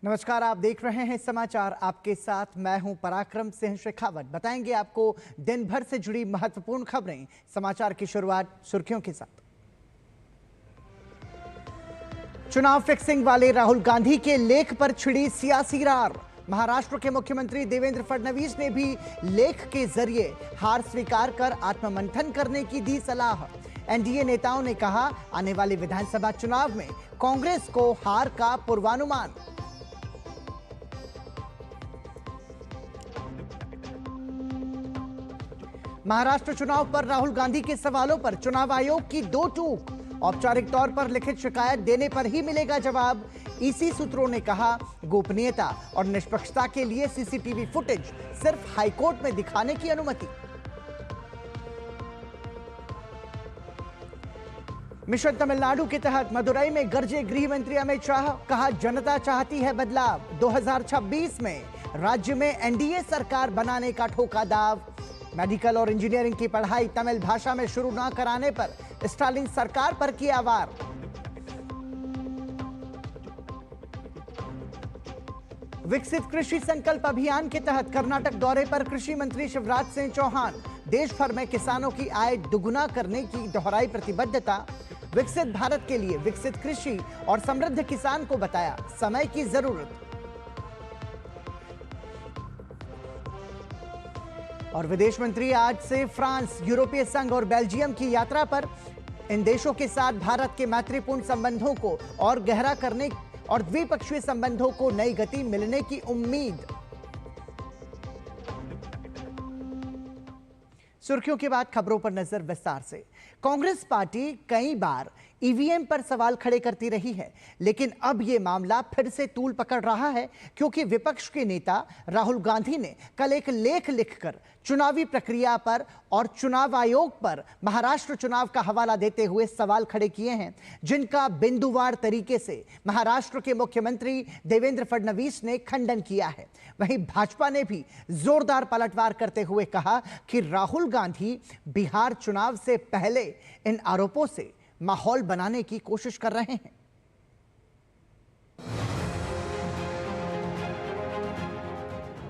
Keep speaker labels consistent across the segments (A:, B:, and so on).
A: नमस्कार, आप देख रहे हैं समाचार। आपके साथ मैं हूं पराक्रम सिंह शेखावत। बताएंगे आपको दिन भर से जुड़ी महत्वपूर्ण खबरें। समाचार की शुरुआत सुर्खियों के साथ। चुनाव फिक्सिंग वाले राहुल गांधी के लेख पर छिड़ी सियासी रार। महाराष्ट्र के मुख्यमंत्री देवेंद्र फडणवीस ने भी लेख के जरिए हार स्वीकार कर आत्ममंथन करने की दी सलाह। एनडीए नेताओं ने कहा, आने वाले विधानसभा चुनाव में कांग्रेस को हार का पूर्वानुमान। महाराष्ट्र चुनाव पर राहुल गांधी के सवालों पर चुनाव आयोग की दो टूक। औपचारिक तौर पर लिखित शिकायत देने पर ही मिलेगा जवाब। ईसी सूत्रों ने कहा, गोपनीयता और निष्पक्षता के लिए सीसीटीवी फुटेज सिर्फ हाईकोर्ट में दिखाने की अनुमति। मिशन तमिलनाडु के तहत मदुरई में गरजे गृह मंत्री अमित शाह। कहा, जनता चाहती है बदलाव। 2026 में राज्य में एनडीए सरकार बनाने का ठोका दाव। मेडिकल और इंजीनियरिंग की पढ़ाई तमिल भाषा में शुरू न कराने पर स्टालिन सरकार पर किया वार। विकसित कृषि संकल्प अभियान के तहत कर्नाटक दौरे पर कृषि मंत्री शिवराज सिंह चौहान। देश भर में किसानों की आय दुगुना करने की दोहराई प्रतिबद्धता। विकसित भारत के लिए विकसित कृषि और समृद्ध किसान को बताया समय की जरूरत। और विदेश मंत्री आज से फ्रांस, यूरोपीय संघ और बेल्जियम की यात्रा पर। इन देशों के साथ भारत के मैत्रीपूर्ण संबंधों को और गहरा करने और द्विपक्षीय संबंधों को नई गति मिलने की उम्मीद। सुर्खियों के बाद खबरों पर नजर विस्तार से। कांग्रेस पार्टी कई बार ईवीएम पर सवाल खड़े करती रही है, लेकिन अब यह मामला फिर से तूल पकड़ रहा है, क्योंकि विपक्ष के नेता राहुल गांधी ने कल एक लेख लिखकर चुनावी प्रक्रिया पर और चुनाव आयोग पर महाराष्ट्र चुनाव का हवाला देते हुए सवाल खड़े किए हैं, जिनका बिंदुवार तरीके से महाराष्ट्र के मुख्यमंत्री देवेंद्र फडणवीस ने खंडन किया है। वहीं भाजपा ने भी जोरदार पलटवार करते हुए कहा कि राहुल गांधी बिहार चुनाव से पहले इन आरोपों से माहौल बनाने की कोशिश कर रहे हैं।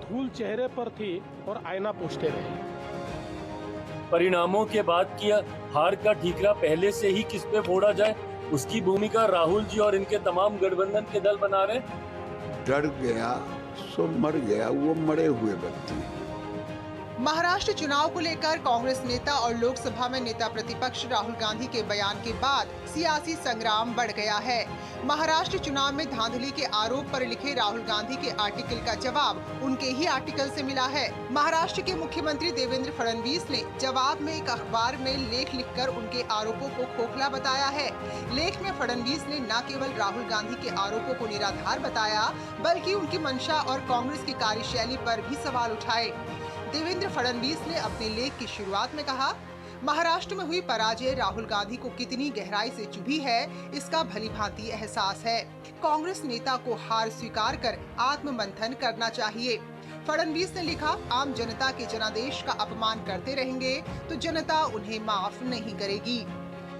B: धूल चेहरे पर थी और आईना पूछते रहे।
C: परिणामों के बाद किया हार का ठीकरा पहले से ही किस पे फोड़ा जाए, उसकी भूमिका राहुल जी और इनके तमाम गठबंधन के दल बना रहे।
D: डर गया सो मर गया, वो मरे हुए व्यक्ति।
E: महाराष्ट्र चुनाव को लेकर कांग्रेस नेता और लोकसभा में नेता प्रतिपक्ष राहुल गांधी के बयान के बाद सियासी संग्राम बढ़ गया है। महाराष्ट्र चुनाव में धांधली के आरोप पर लिखे राहुल गांधी के आर्टिकल का जवाब उनके ही आर्टिकल से मिला है। महाराष्ट्र के मुख्यमंत्री देवेंद्र फडणवीस ने जवाब में एक अखबार में लेख लिखकर उनके आरोपों को खोखला बताया है। लेख में फडणवीस ने न केवल राहुल गांधी के आरोपों को निराधार बताया, बल्कि उनकी मंशा और कांग्रेस की कार्यशैली पर भी सवाल उठाए। देवेंद्र फडणवीस ने अपने लेख की शुरुआत में कहा, महाराष्ट्र में हुई पराजय राहुल गांधी को कितनी गहराई से चुभी है, इसका भलीभांति एहसास है। कांग्रेस नेता को हार स्वीकार कर आत्ममंथन करना चाहिए। फडणवीस ने लिखा, आम जनता के जनादेश का अपमान करते रहेंगे तो जनता उन्हें माफ नहीं करेगी।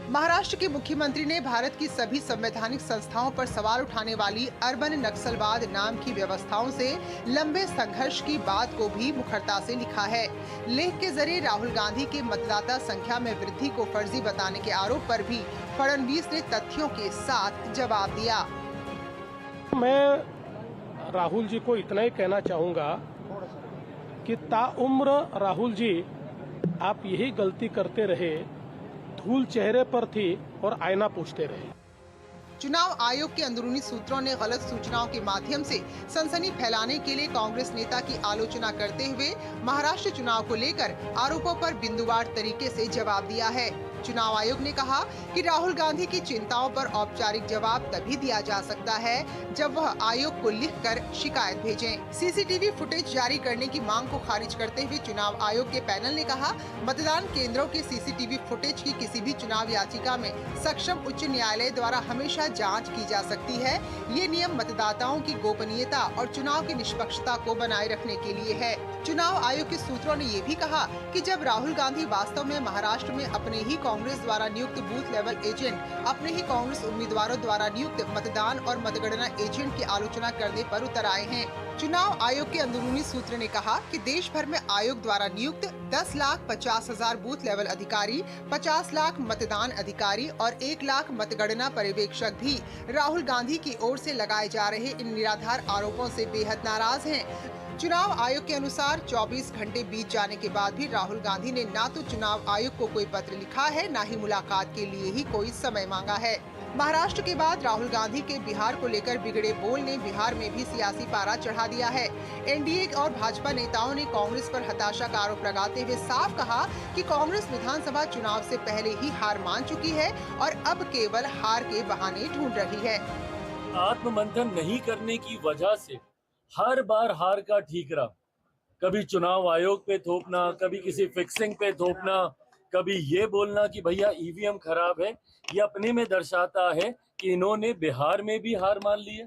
E: महाराष्ट्र के मुख्यमंत्री ने भारत की सभी संवैधानिक संस्थाओं पर सवाल उठाने वाली अर्बन नक्सलवाद नाम की व्यवस्थाओं से लंबे संघर्ष की बात को भी मुखरता से लिखा है। लेख के जरिए राहुल गांधी के मतदाता संख्या में वृद्धि को फर्जी बताने के आरोप पर भी फडणवीस ने तथ्यों के साथ जवाब दिया।
B: मैं राहुल जी को इतना ही कहना चाहूँगा कि ताउम्र राहुल जी आप यही गलती करते रहे, धूल चेहरे पर थी और आईना पूछते रहे।
E: चुनाव आयोग के अंदरूनी सूत्रों ने गलत सूचनाओं के माध्यम से सनसनी फैलाने के लिए कांग्रेस नेता की आलोचना करते हुए महाराष्ट्र चुनाव को लेकर आरोपों पर बिंदुवार तरीके से जवाब दिया है। चुनाव आयोग ने कहा कि राहुल गांधी की चिंताओं पर औपचारिक जवाब तभी दिया जा सकता है जब वह आयोग को लिखकर शिकायत भेजें। सीसीटीवी फुटेज जारी करने की मांग को खारिज करते हुए चुनाव आयोग के पैनल ने कहा, मतदान केंद्रों के सीसीटीवी फुटेज की किसी भी चुनाव याचिका में सक्षम उच्च न्यायालय द्वारा हमेशा जांच की जा सकती है। ये नियम मतदाताओं की गोपनीयता और चुनाव की निष्पक्षता को बनाए रखने के लिए है। चुनाव आयोग के सूत्रों ने ये भी कहा कि जब राहुल गांधी वास्तव में महाराष्ट्र में अपने ही कांग्रेस द्वारा नियुक्त बूथ लेवल एजेंट, अपने ही कांग्रेस उम्मीदवारों द्वारा नियुक्त मतदान और मतगणना एजेंट की आलोचना करने पर उतर आए हैं। चुनाव आयोग के अंदरूनी सूत्र ने कहा कि देश भर में आयोग द्वारा नियुक्त 10,50,000 बूथ लेवल अधिकारी, 50 लाख मतदान अधिकारी और 1 लाख मतगणना पर्यवेक्षक भी राहुल गांधी की ओर से लगाए जा रहे इन निराधार आरोपों से बेहद नाराज हैं। चुनाव आयोग के अनुसार 24 घंटे बीत जाने के बाद भी राहुल गांधी ने ना तो चुनाव आयोग को कोई पत्र लिखा है, ना ही मुलाकात के लिए ही कोई समय मांगा है। महाराष्ट्र के बाद राहुल गांधी के बिहार को लेकर बिगड़े बोल ने बिहार में भी सियासी पारा चढ़ा दिया है। एनडीए और भाजपा नेताओं ने कांग्रेस पर हताशा का आरोप लगाते हुए साफ कहा कि कांग्रेस विधानसभा चुनाव से पहले ही हार मान चुकी है और अब केवल हार के बहाने ढूंढ रही है।
C: आत्ममंथन नहीं करने की वजह से हर बार हार का ठीकरा, कभी चुनाव आयोग पे थोपना, कभी किसी फिक्सिंग पे थोपना, कभी ये बोलना कि भैया ईवीएम खराब है, ये अपने में दर्शाता है कि इन्होंने बिहार में भी हार मान ली है।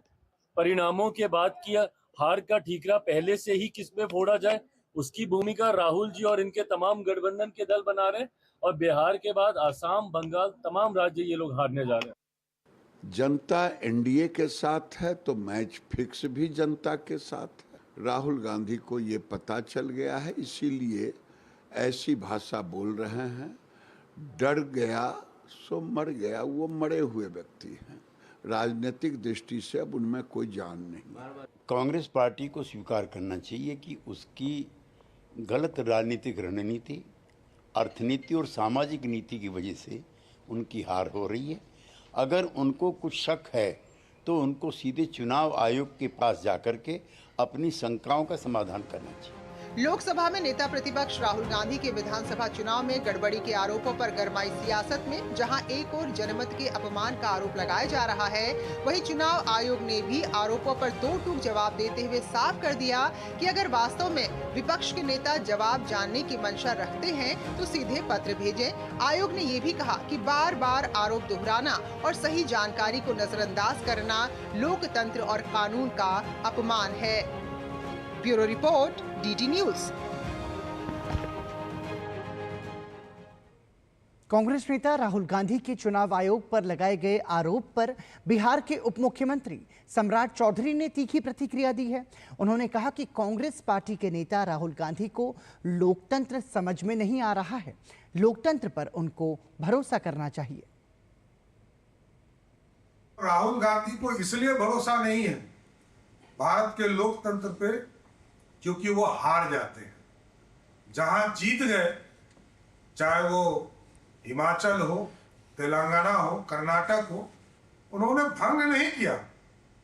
C: परिणामों के बाद किया हार का ठीकरा पहले से ही किस पे फोड़ा जाए, उसकी भूमिका राहुल जी और इनके तमाम गठबंधन के दल बना रहे हैं और बिहार के बाद आसाम, बंगाल, तमाम राज्य ये लोग हारने जा रहे हैं।
D: जनता एनडीए के साथ है तो मैच फिक्स भी जनता के साथ है। राहुल गांधी को ये पता चल गया है, इसीलिए ऐसी भाषा बोल रहे हैं। डर गया सो मर गया, वो मरे हुए व्यक्ति हैं। राजनीतिक दृष्टि से अब उनमें कोई जान नहीं।
F: कांग्रेस पार्टी को स्वीकार करना चाहिए कि उसकी गलत राजनीतिक रणनीति, अर्थनीति और सामाजिक नीति की वजह से उनकी हार हो रही है। अगर उनको कुछ शक है तो उनको सीधे चुनाव आयोग के पास जाकर के अपनी शंकाओं का समाधान करना चाहिए।
E: लोकसभा में नेता प्रतिपक्ष राहुल गांधी के विधानसभा चुनाव में गड़बड़ी के आरोपों पर गरमाई सियासत में जहां एक और जनमत के अपमान का आरोप लगाया जा रहा है, वहीं चुनाव आयोग ने भी आरोपों पर दो टूक जवाब देते हुए साफ कर दिया कि अगर वास्तव में विपक्ष के नेता जवाब जानने की मंशा रखते हैं तो सीधे पत्र भेजें। आयोग ने ये भी कहा कि बार बार आरोप दोहराना और सही जानकारी को नजरअंदाज करना लोकतंत्र और कानून का अपमान है। Bureau report, DD news.
A: Congress नेता राहुल गांधी के चुनाव आयोग पर लगाए गए आरोप पर बिहार के उप मुख्यमंत्री सम्राट चौधरी ने तीखी प्रतिक्रिया दी है। उन्होंने कहा कि कांग्रेस पार्टी के नेता राहुल गांधी को लोकतंत्र समझ में नहीं आ रहा है, लोकतंत्र पर उनको भरोसा करना चाहिए।
G: राहुल गांधी को इसलिए भरोसा नहीं है भारत के लोकतंत्र पे क्योंकि वो हार जाते हैं। जहां जीत गए, चाहे वो हिमाचल हो, तेलंगाना हो, कर्नाटक हो, उन्होंने भंग नहीं किया।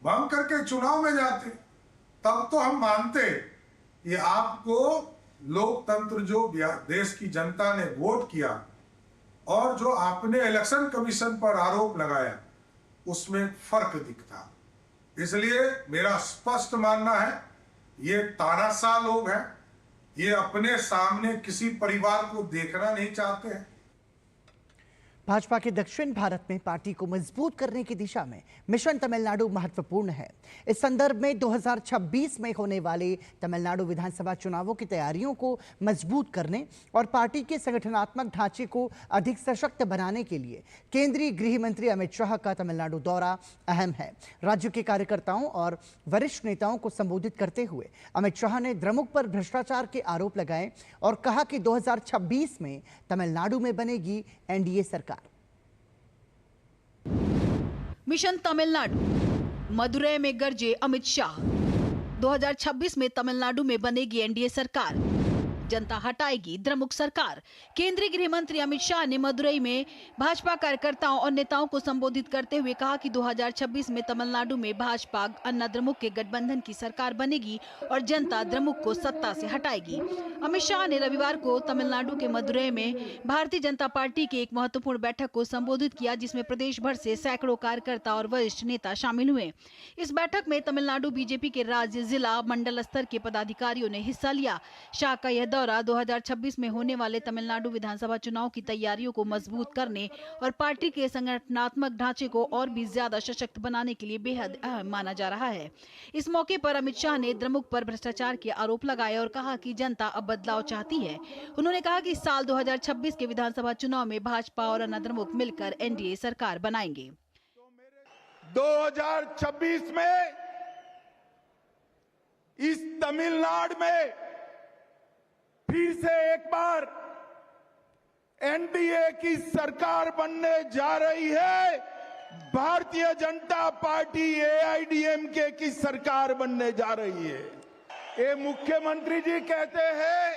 G: भंग करके चुनाव में जाते तब तो हम मानते ये आपको लोकतंत्र जो देश की जनता ने वोट किया और जो आपने इलेक्शन कमीशन पर आरोप लगाया उसमें फर्क दिखता। इसलिए मेरा स्पष्ट मानना है ये तानाशाह लोग हैं, ये अपने सामने किसी परिवार को देखना नहीं चाहते हैं।
A: भाजपा के दक्षिण भारत में पार्टी को मजबूत करने की दिशा में मिशन तमिलनाडु महत्वपूर्ण है। इस संदर्भ में 2026 में होने वाले तमिलनाडु विधानसभा चुनावों की तैयारियों को मजबूत करने और पार्टी के संगठनात्मक ढांचे को अधिक सशक्त बनाने के लिए केंद्रीय गृह मंत्री अमित शाह का तमिलनाडु दौरा अहम है। राज्य के कार्यकर्ताओं और वरिष्ठ नेताओं को संबोधित करते हुए अमित शाह ने द्रमुक पर भ्रष्टाचार के आरोप लगाए और कहा कि 2026 में तमिलनाडु में बनेगी एनडीए सरकार।
H: मिशन तमिलनाडु, मदुरै में गरजे अमित शाह। 2026 में तमिलनाडु में बनेगी एनडीए सरकार, जनता हटाएगी द्रमुक सरकार। केंद्रीय गृह मंत्री अमित शाह ने मदुरई में भाजपा कार्यकर्ताओं और नेताओं को संबोधित करते हुए कहा कि 2026 में तमिलनाडु में भाजपा अन्ना द्रमुक के गठबंधन की सरकार बनेगी और जनता द्रमुक को सत्ता से हटाएगी। अमित शाह ने रविवार को तमिलनाडु के मदुरई में भारतीय जनता पार्टी की एक महत्वपूर्ण बैठक को संबोधित किया, जिसमें प्रदेश भर से सैकड़ों कार्यकर्ता और वरिष्ठ नेता शामिल हुए। इस बैठक में तमिलनाडु बीजेपी के राज्य, जिला, मंडल स्तर के पदाधिकारियों ने हिस्सा लिया। शाह का यह दौरा दौरा 2026 में होने वाले तमिलनाडु विधानसभा चुनाव की तैयारियों को मजबूत करने और पार्टी के संगठनात्मक ढांचे को और भी ज्यादा सशक्त बनाने के लिए बेहद अहम माना जा रहा है। इस मौके पर अमित शाह ने द्रमुक पर भ्रष्टाचार के आरोप लगाए और कहा कि जनता अब बदलाव चाहती है। उन्होंने कहा कि साल 2026 के विधानसभा चुनाव में भाजपा और अन्ना द्रमुक मिलकर एनडीए सरकार बनाएंगे।
I: 2026 में इस तमिलनाडु में फिर से एक बार एनडीए की सरकार बनने जा रही है। भारतीय जनता पार्टी एआईडीएमके की सरकार बनने जा रही है। ये मुख्यमंत्री जी कहते हैं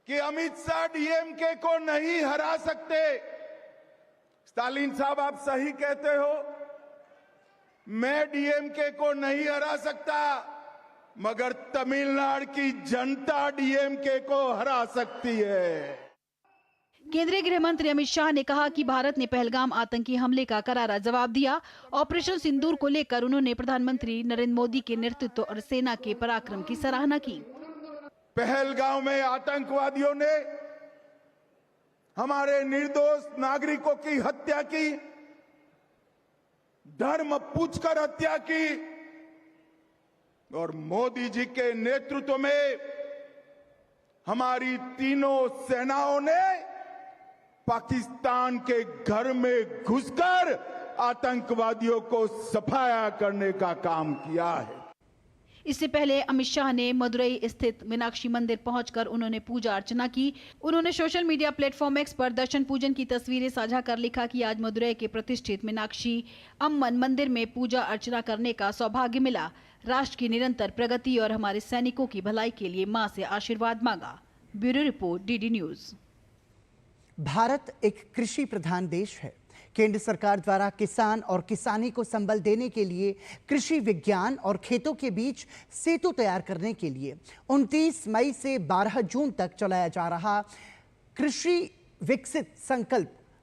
I: कि अमित शाह डीएमके को नहीं हरा सकते। स्टालिन साहब, आप सही कहते हो, मैं डीएमके को नहीं हरा सकता, मगर तमिलनाडु की जनता डीएमके को हरा सकती है।
H: केंद्रीय गृह मंत्री अमित शाह ने कहा कि भारत ने पहलगाम आतंकी हमले का करारा जवाब दिया। ऑपरेशन सिंदूर को लेकर उन्होंने प्रधानमंत्री नरेंद्र मोदी के नेतृत्व और सेना के पराक्रम की सराहना की।
I: पहलगाम में आतंकवादियों ने हमारे निर्दोष नागरिकों की हत्या की, धर्म पूछकर हत्या की, और मोदी जी के नेतृत्व में हमारी तीनों सेनाओं ने पाकिस्तान के घर में घुसकर आतंकवादियों को सफाया करने का काम किया है।
H: इससे पहले अमित शाह ने मदुरई स्थित मीनाक्षी मंदिर पहुंचकर उन्होंने पूजा अर्चना की। उन्होंने सोशल मीडिया प्लेटफॉर्म एक्स पर दर्शन पूजन की तस्वीरें साझा कर लिखा कि आज मदुरई के प्रतिष्ठित मीनाक्षी अम्मन मंदिर में पूजा अर्चना करने का सौभाग्य मिला। राष्ट्र की निरंतर प्रगति और हमारे सैनिकों की भलाई के लिए मां से आशीर्वाद मांगा। Bureau report, DD news.
A: Bharat एक कृषि प्रधान देश है। केंद्र सरकार द्वारा किसान और किसानी को संबल देने के लिए कृषि विज्ञान और खेतों के बीच सेतु तैयार करने के लिए 29 मई से 12 जून तक चलाया जा रहा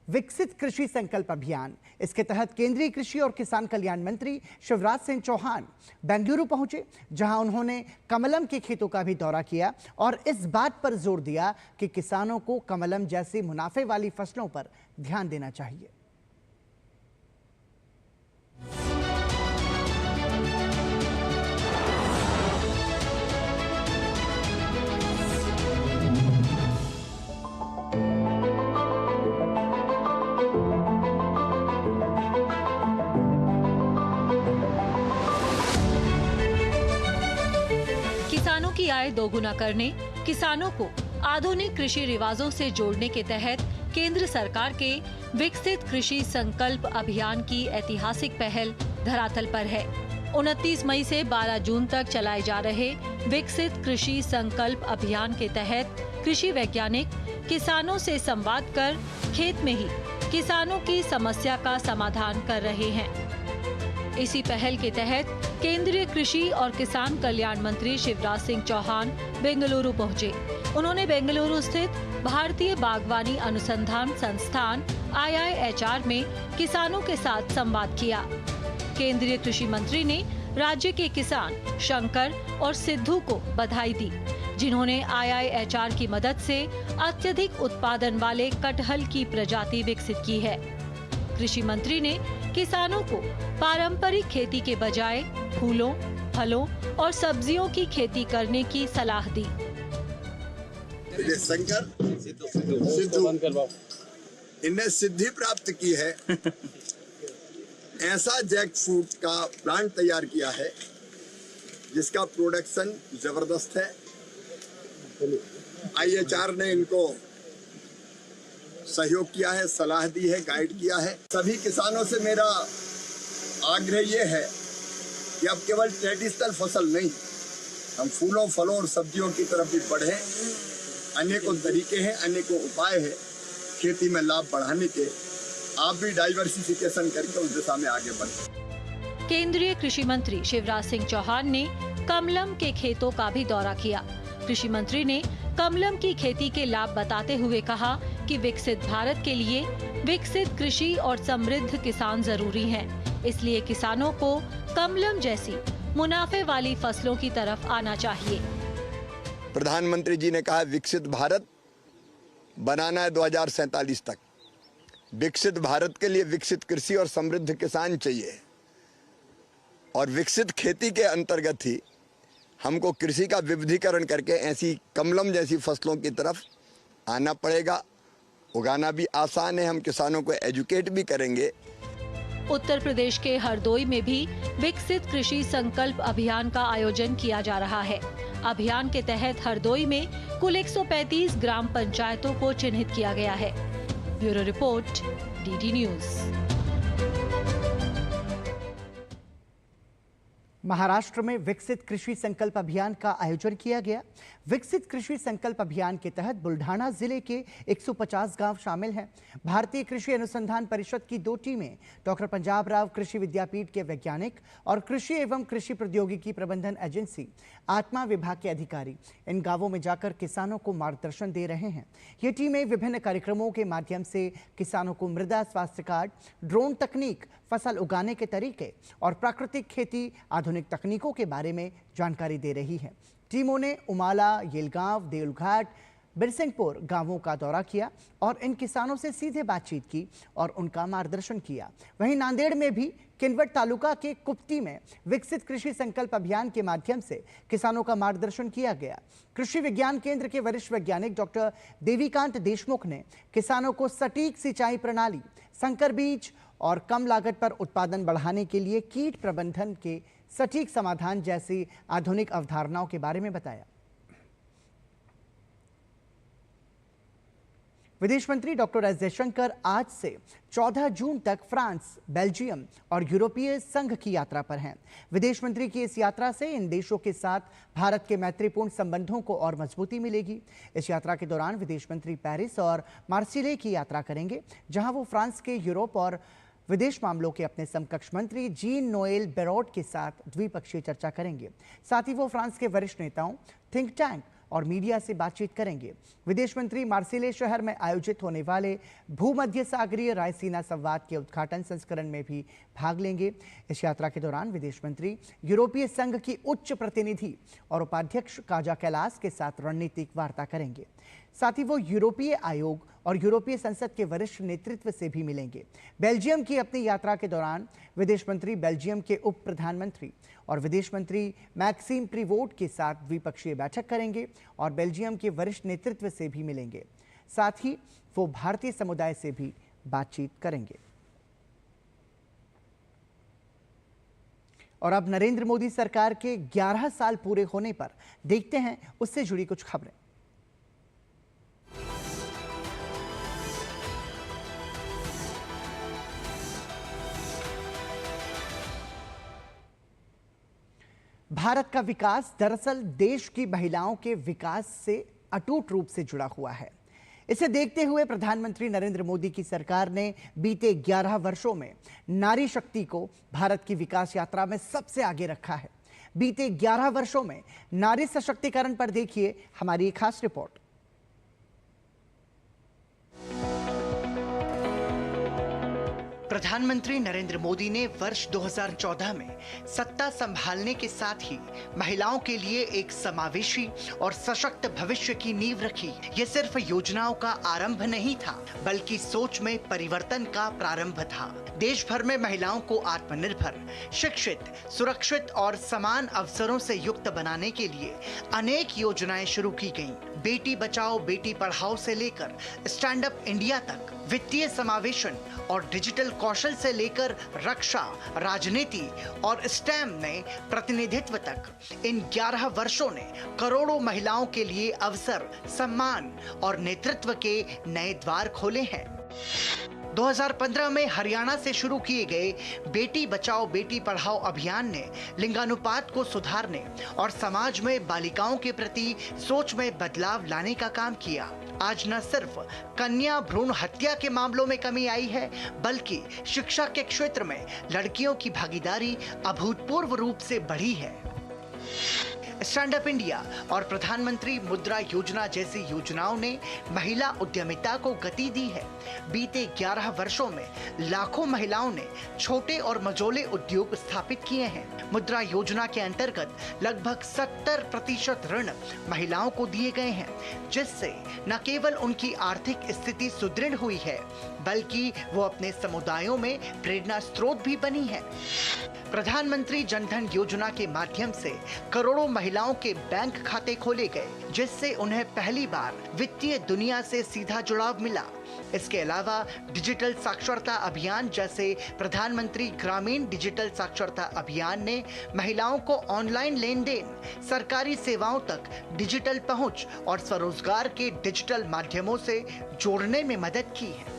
A: विकसित कृषि संकल्प अभियान। इसके तहत केंद्रीय कृषि और किसान कल्याण मंत्री शिवराज सिंह चौहान बेंगलुरु पहुंचे, जहां उन्होंने कमलम के खेतों का भी दौरा किया और इस बात पर जोर दिया कि किसानों को कमलम जैसी मुनाफे वाली फसलों पर ध्यान देना चाहिए।
J: किसानों की आय दोगुना करने, किसानों को आधुनिक कृषि रिवाजों से जोड़ने के तहत केंद्र सरकार के विकसित कृषि संकल्प अभियान की ऐतिहासिक पहल धरातल पर है। 29 मई से 12 जून तक चलाए जा रहे विकसित कृषि संकल्प अभियान के तहत कृषि वैज्ञानिक किसानों से संवाद कर खेत में ही किसानों की समस्या का समाधान कर रहे हैं। इसी पहल के तहत केंद्रीय कृषि और किसान कल्याण मंत्री शिवराज सिंह चौहान बेंगलुरु पहुंचे। उन्होंने बेंगलुरु स्थित भारतीय बागवानी अनुसंधान संस्थान IIHR में किसानों के साथ संवाद किया। केंद्रीय कृषि मंत्री ने राज्य के किसान शंकर और सिद्धू को बधाई दी, जिन्होंने IIHR की मदद से अत्यधिक उत्पादन वाले कटहल की प्रजाति विकसित की है। कृषि मंत्री ने किसानों को पारंपरिक खेती के बजाय फूलों, फलों और सब्जियों की खेती करने की सलाह दी।
K: शंकर सिद्धू इन्हें सिद्धि प्राप्त की है। ऐसा जैक फ्रूट का प्लांट तैयार किया है जिसका प्रोडक्शन जबरदस्त है। IIHR ने इनको सहयोग किया है, सलाह दी है, गाइड किया है। सभी किसानों से मेरा आग्रह ये है कि अब केवल ट्रेडिशनल फसल नहीं, हम फूलों, फलों और सब्जियों की तरफ भी बढ़ें। अनेकों तरीके हैं, अनेकों उपाय हैं खेती में लाभ बढ़ाने के। आप भी डाइवर्सिफिकेशन करके उस दिशा में आगे बढ़ें।
J: केंद्रीय कृषि मंत्री शिवराज सिंह चौहान ने कमलम के खेतों का भी दौरा किया। कृषि मंत्री ने कमलम की खेती के लाभ बताते हुए कहा कि विकसित भारत के लिए विकसित कृषि और समृद्ध किसान जरूरी हैं। इसलिए किसानों को कमलम जैसी मुनाफे वाली फसलों की तरफ आना चाहिए।
K: प्रधानमंत्री जी ने कहा विकसित भारत बनाना है 2047 तक। विकसित भारत के लिए विकसित कृषि और समृद्ध किसान चाहिए, और विकसित खेती के अंतर्गत ही हमको कृषि का विविधीकरण करके ऐसी कमलम जैसी फसलों की तरफ आना पड़ेगा। उगाना भी आसान है, हम किसानों को एजुकेट भी करेंगे।
J: उत्तर प्रदेश के हरदोई में भी विकसित कृषि संकल्प अभियान का आयोजन किया जा रहा है। अभियान के तहत हरदोई में कुल 135 ग्राम पंचायतों को चिन्हित किया गया है। Bureau report, DD news.
A: Maharashtra में विकसित कृषि संकल्प अभियान का आयोजन किया गया। विकसित कृषि संकल्प अभियान के तहत बुल्ढाना जिले के 150 गांव शामिल हैं। भारतीय कृषि अनुसंधान परिषद की 2 टीमें, डॉक्टर पंजाब राव कृषि विद्यापीठ के वैज्ञानिक और कृषि एवं कृषि प्रौद्योगिकी प्रबंधन एजेंसी आत्मा विभाग के अधिकारी इन गांवों में जाकर किसानों को मार्गदर्शन दे रहे हैं। ये टीमें विभिन्न कार्यक्रमों के माध्यम से किसानों को मृदा स्वास्थ्य कार्ड, ड्रोन तकनीक, फसल उगाने के तरीके और प्राकृतिक खेती आधुनिक तकनीकों के बारे में जानकारी दे रही है। टीमों ने उमाला, येलगांव, देउलघाट, बिरसिंहपुर गांवों का दौरा किया और इन किसानों से सीधे बातचीत की और उनका मार्गदर्शन किया। वहीं नांदेड़ में भी किनवट तालुका के कुप्ती में विकसित कृषि संकल्प अभियान के माध्यम से किसानों का मार्गदर्शन किया गया। कृषि विज्ञान केंद्र के वरिष्ठ वैज्ञानिक डॉक्टर देवीकांत देशमुख ने किसानों को सटीक सिंचाई प्रणाली, संकर बीज और कम लागत पर उत्पादन बढ़ाने के लिए कीट प्रबंधन के सटीक समाधान जैसी आधुनिक अवधारणाओं के बारे में बताया। विदेश मंत्री डॉक्टर एस जयशंकर आज से 14 जून तक फ्रांस, बेल्जियम और यूरोपीय संघ की यात्रा पर हैं। विदेश मंत्री की इस यात्रा से इन देशों के साथ भारत के मैत्रीपूर्ण संबंधों को और मजबूती मिलेगी। इस यात्रा के दौरान विदेश मंत्री पेरिस और मार्सिले की यात्रा करेंगे, जहां वो फ्रांस के यूरोप और विदेश मामलों के अपने समकक्ष मंत्री जीन नोएल बेरोट के साथ द्विपक्षीय चर्चा करेंगे। साथ ही वो फ्रांस के वरिष्ठ नेताओं, थिंक टैंक और मीडिया से बातचीत करेंगे। विदेश मंत्री मार्सिले शहर में आयोजित होने वाले भूमध्य सागरीय रायसीना संवाद के उद्घाटन संस्करण में भी भाग लेंगे। इस यात्रा के दौरान विदेश मंत्री यूरोपीय संघ की उच्च प्रतिनिधि और उपाध्यक्ष काजा कैलास के साथ रणनीतिक वार्ता करेंगे। साथ ही वो यूरोपीय आयोग और यूरोपीय संसद के वरिष्ठ नेतृत्व से भी मिलेंगे। बेल्जियम की अपनी यात्रा के दौरान विदेश मंत्री बेल्जियम के उप प्रधानमंत्री और विदेश मंत्री मैक्सिम प्रीवोट के साथ द्विपक्षीय बैठक करेंगे और बेल्जियम के वरिष्ठ नेतृत्व से भी मिलेंगे। साथ ही वो भारतीय समुदाय से भी बातचीत करेंगे। और अब नरेंद्र मोदी सरकार के 11 साल पूरे होने पर देखते हैं उससे जुड़ी कुछ खबरें। भारत का विकास दरअसल देश की महिलाओं के विकास से अटूट रूप से जुड़ा हुआ है। इसे देखते हुए प्रधानमंत्री नरेंद्र मोदी की सरकार ने बीते 11 वर्षों में नारी शक्ति को भारत की विकास यात्रा में सबसे आगे रखा है। बीते 11 वर्षों में नारी सशक्तिकरण पर देखिए हमारी एक खास रिपोर्ट। प्रधानमंत्री नरेंद्र मोदी ने वर्ष 2014 में सत्ता संभालने के साथ ही महिलाओं के लिए एक समावेशी और सशक्त भविष्य की नींव रखी। ये सिर्फ योजनाओं का आरंभ नहीं था, बल्कि सोच में परिवर्तन का प्रारंभ था। देश भर में महिलाओं को आत्मनिर्भर, शिक्षित, सुरक्षित और समान अवसरों से युक्त बनाने के लिए अनेक योजनाएं शुरू की गईं। बेटी बचाओ बेटी पढ़ाओ से लेकर स्टैंड अप इंडिया तक, वित्तीय समावेशन और डिजिटल कौशल से लेकर रक्षा, राजनीति और स्टेम में प्रतिनिधित्व तक इन 11 वर्षों ने करोड़ों महिलाओं के लिए अवसर, सम्मान और नेतृत्व के नए द्वार खोले हैं। 2015 में हरियाणा से शुरू किए गए बेटी बचाओ बेटी पढ़ाओ अभियान ने लिंगानुपात को सुधारने और समाज में बालिकाओं के प्रति सोच में बदलाव लाने का काम किया। आज न सिर्फ कन्या भ्रूण हत्या के मामलों में कमी आई है, बल्कि शिक्षा के क्षेत्र में लड़कियों की भागीदारी अभूतपूर्व रूप से बढ़ी है। स्टैंड अप इंडिया और प्रधानमंत्री मुद्रा योजना जैसी योजनाओं ने महिला उद्यमिता को गति दी है। बीते 11 वर्षों में लाखों महिलाओं ने छोटे और मझोले उद्योग स्थापित किए हैं। मुद्रा योजना के अंतर्गत लगभग 70% ऋण महिलाओं को दिए गए हैं, जिससे न केवल उनकी आर्थिक स्थिति सुदृढ़ हुई है, बल्कि वो अपने समुदायों में प्रेरणा स्रोत भी बनी है। प्रधानमंत्री जनधन योजना के माध्यम से करोड़ों महिलाओं के बैंक खाते खोले गए, जिससे उन्हें पहली बार वित्तीय दुनिया से सीधा जुड़ाव मिला। इसके अलावा डिजिटल साक्षरता अभियान जैसे प्रधानमंत्री ग्रामीण डिजिटल साक्षरता अभियान ने महिलाओं को ऑनलाइन लेन देन, सरकारी सेवाओं तक डिजिटल पहुंच और स्वरोजगार के डिजिटल माध्यमों से जोड़ने में मदद की है।